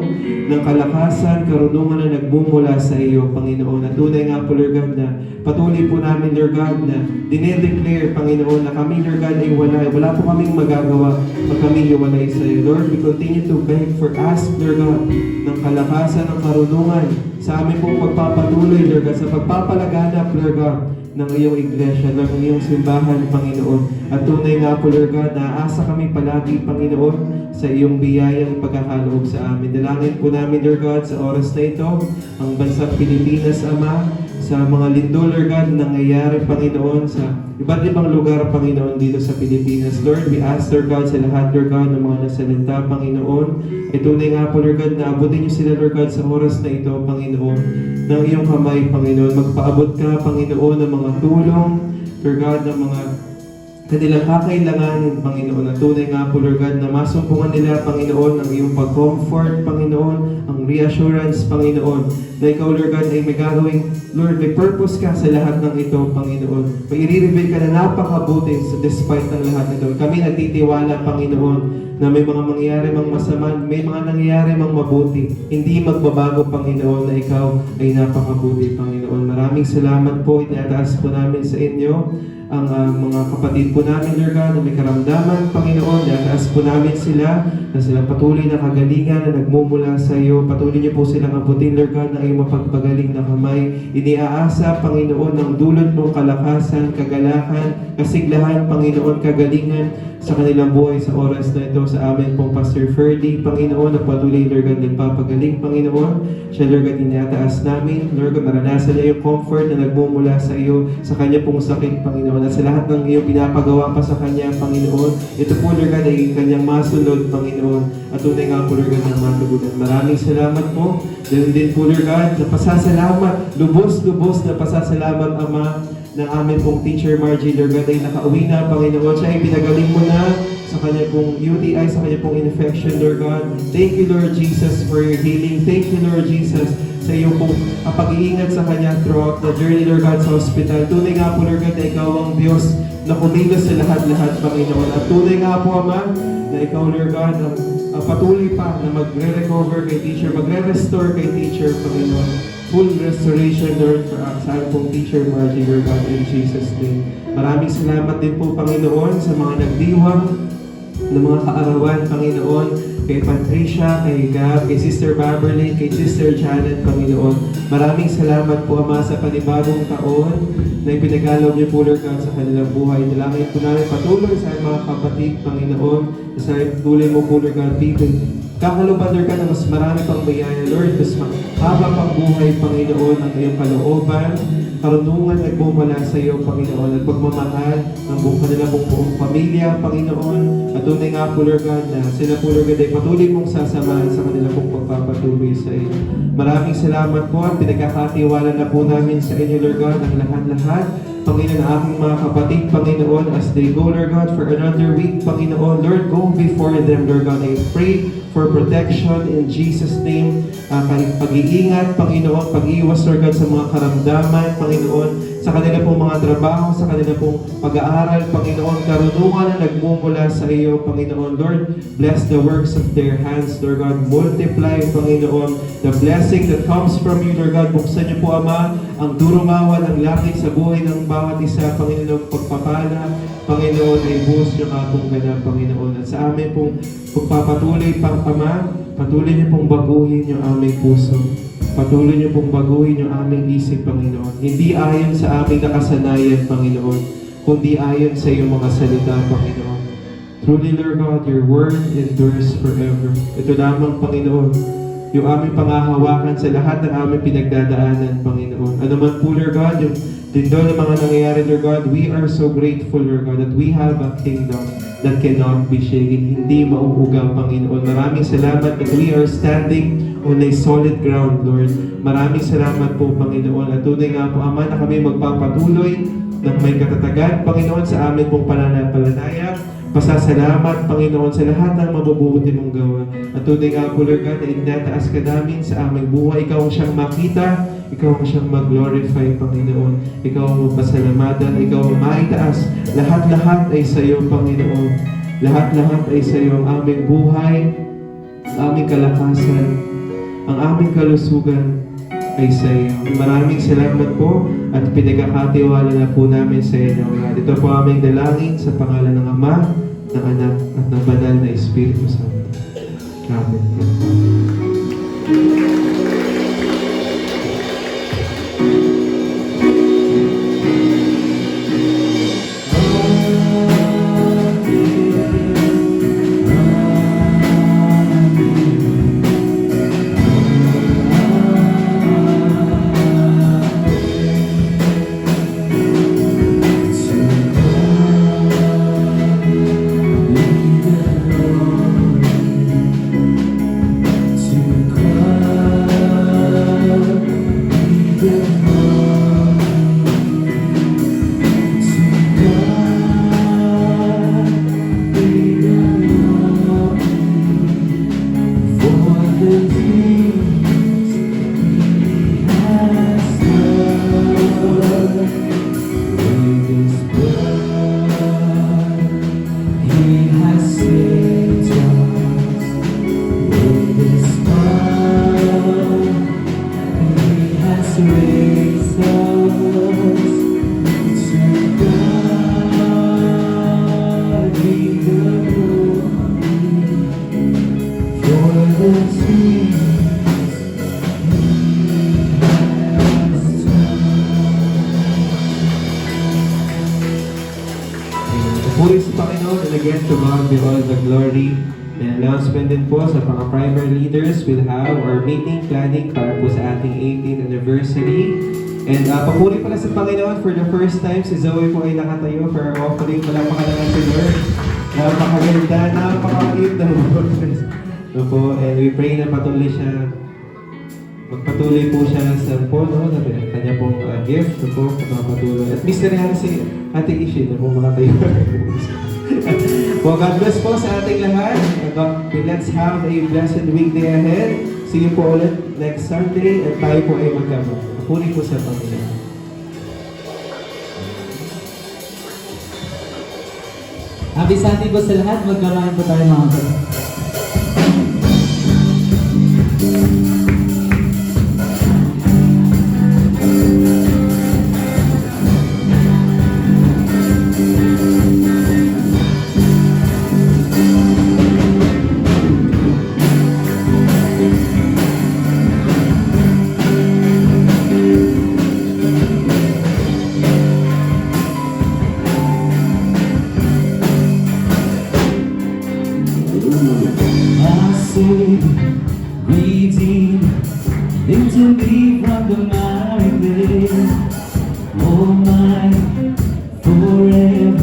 ng kalakasan, karunungan na nagbumula sa iyo, Panginoon. At tunay nga po, Lord God, na patuloy po namin, Lord God, na dinedeclare, Panginoon, na kami, Lord God, ay wala po kaming magagawa pag kami hiwalay sa iyo. Lord, we continue to beg for us, Lord God, ng kalakasan, ng karunungan sa amin pong pagpapatuloy, Lord God, sa pagpapalaganap, Lord God, ng iyong iglesia, ng iyong simbahan, Panginoon. At tunay nga po, Lord God, naasa kami palagi, Panginoon, sa iyong biyayang pagkakaloob sa amin. Dalangin po namin, Lord God, sa oras na ito, ang bansang Pilipinas, Ama, sa mga lindol, Lord God, nangyayari, Panginoon, sa iba't ibang lugar, Panginoon, dito sa Pilipinas. Lord, we ask, Lord God, sa lahat, Lord God, ng mga nasalita, Panginoon, ay tunay nga po, Lord God, na abutin niyo sila, Lord God, sa oras na ito, Panginoon, ng iyong kamay, Panginoon. Magpaabot ka, Panginoon, ng mga tulong, Lord God, ng mga kanilang kakailanganin, Panginoon. At tunay nga po, Lord God, na masumpungan nila, Panginoon, ang iyong pag-comfort, Panginoon, ang reassurance, Panginoon, na ikaw, Lord God, ay may gagawing, Lord, may purpose ka sa lahat ng ito, Panginoon. May i-reveal ka na napakabuti despite ng lahat nito. Kami nagtitiwala, Panginoon, na may mga mangyayari mang masama, may mga nangyayari mang mabuti. Hindi magbabago, Panginoon, na ikaw ay napakabuti, Panginoon. Maraming salamat po. Itataas po namin sa inyo ang mga kapatid po namin, Lord God, na may karamdaman, Panginoon. Itataas po namin sila na sila patuloy na kagalingan na nagmumula sa iyo. Patuloy niyo po silang abutin, Lord God, na iyong mapagpagaling na kamay. Iniaasa, Panginoon, ng dulot mong kalakasan, kagalakan, kasiglahan, Panginoon, kagalingan sa kanilang buhay sa oras na ito sa amin pong Pastor Ferdy, Panginoon, na patuloy, Lord God, nagpapagaling, Panginoon. Siya, Lord God, inataas namin. Lord God, maranasan niya yung comfort na nagmumula sa iyo, sa kanya pong sakit, Panginoon, at sa lahat ng iyong pinapagawa pa sa kanya, Panginoon. Ito po, Lord God, ay kanyang masunod, Panginoon, at tunay nga po, Lord God, ng matugunan. Maraming salamat po. Ganun din po, Lord God, na pasasalamat, lubos-lubos na pasasalamat, Ama, ng amin pong Teacher Margie, Lord God, ay nakauwi na, Panginoon. Siya ay pinagaling mo na sa kanya pong UTI, sa kanya pong infection, Lord God. Thank you, Lord Jesus, for your healing. Thank you, Lord Jesus, sa iyong pong pag-iingat sa kanya throughout the journey, Lord God, sa hospital. Tunay nga po, Lord God, na ikaw ang Diyos na kumilos sa lahat-lahat, Panginoon. At tunay nga po, Ama, na ikaw, Lord God, patuloy pa na magre-recover kay Teacher, magre-restore kay Teacher, Panginoon. Full restoration, Lord, sa pong Teacher Margie, Lord God, in Jesus' name. Maraming salamat din po, Panginoon, sa mga nagdiwang ng mga kaarawan, Panginoon, kay Patricia, kay Gab, kay Sister Beverly, kay Sister Janet, Panginoon. Maraming salamat po, Ama, sa panibagong taon na ipinagalaw niyo po, Lord God, sa kanilang buhay. Dalangin po namin patuloy sa mga kapatid, Panginoon, sa tuloy mo po, Lord God, kakaluban, Lord God, na mas marami pang bayaya, Lord, mas haba pang buhay, Panginoon, ang iyong kalooban, karunungan nagmumula sa iyo, Panginoon, at pagmamahal ng kanilang buong pamilya, Panginoon. At tunay nga po, Lord God, na sila po, Lord God, ay patuloy mong sasamahan sa kanilang pong pagpapatuloy sa iyo. Maraming salamat po at pinagkakatiwala na po namin sa inyo, Lord God, ang lahat-lahat. Panginoon, aking mga kapatid, Panginoon, as they go, Lord God, for another week, Panginoon, Lord, go before them, Lord God. I pray for for protection in Jesus' name. Pag-iingat, Panginoon, pag-iwas, Lord God, sa mga karamdaman, Panginoon, sa kanila pong mga trabaho, sa kanila pong pag-aaral, Panginoon, karunungan na nagmumula sa iyo, Panginoon. Lord, bless the works of their hands, Lord God. Multiply, Panginoon, the blessing that comes from you, Lord God. Buksan niyo po, Ama, ang durumawan, ang langit sa buhay ng bawat isa, Panginoon, pagpapala, Panginoon, ay buhos niyo nga pong ganap, Panginoon. At sa amin pong pagpapatuloy, Ama, patuloy niyo pong baguhin yung aming puso. Patuloy niyo pong baguhin yung aming isip, Panginoon. Hindi ayon sa aming nakasanayan, Panginoon, kundi ayon sa iyong mga salita, Panginoon. Truly, Lord God, your word endures forever. Ito lamang, Panginoon, yung aming pangahawakan sa lahat ng aming pinagdadaanan, Panginoon. Ano man po, Lord God, yung dindo ng mga nangyayari, Lord God, we are so grateful, Lord God, that we have a kingdom that cannot be shaken. Hindi mauugaw, Panginoon. Maraming salamat that we are standing on a solid ground, Lord. Maraming salamat po, Panginoon. At tunay nga po, Ama, na kami magpapatuloy ng may katatagan, Panginoon, sa amin pong pananampalataya. Pasasalamat, Panginoon, sa lahat ng mabubuti mong gawa. At tunay nga po, Lord God, na inataas ka namin sa aming buhay. Ikaw ang siyang makita, ikaw ang siyang mag-glorify, Panginoon. Ikaw ang mapasalamatan, ikaw ang maitaas. Lahat-lahat ay sa iyo, Panginoon. Lahat-lahat ay sa iyo. Ang aming buhay, ang aming kalakasan, ang aming kalusugan ay sa iyo. Maraming salamat po at pinagkakatiwala na po namin sa inyo. Ito po aming dalangin sa pangalan ng Ama, ng Anak, at ng Banal na Espiritu Santo. Amen. Puri sa Panginoon, and again to God be all the glory. And announcement din po sa mga primary leaders, we'll have our meeting planning para po sa ating 18th anniversary. And papuri pala sa Panginoon, for the first time, si Zoe po ay nakatayo for our offering. Palakpakan naman si Lord. Napakaganda, napakaliit na boses. So po, and we pray na patuloy siya, magpatuloy po siya sa po, no? Kanya pong gift, so po, magpatuloy. At Mr. Yan si Ate Ishi, na po makatayo. Well, God bless po sa ating lahat. Let's have a blessed weekday ahead. See you po ulit next Sunday at tayo po ay magkama. Puri po sa Panginoon. Happy Sunday po sa lahat. Magkamain po tayo mga kapatid. Redeemed into me from the miry clay, all mine forever,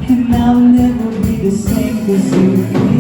and I'll never be the same as you.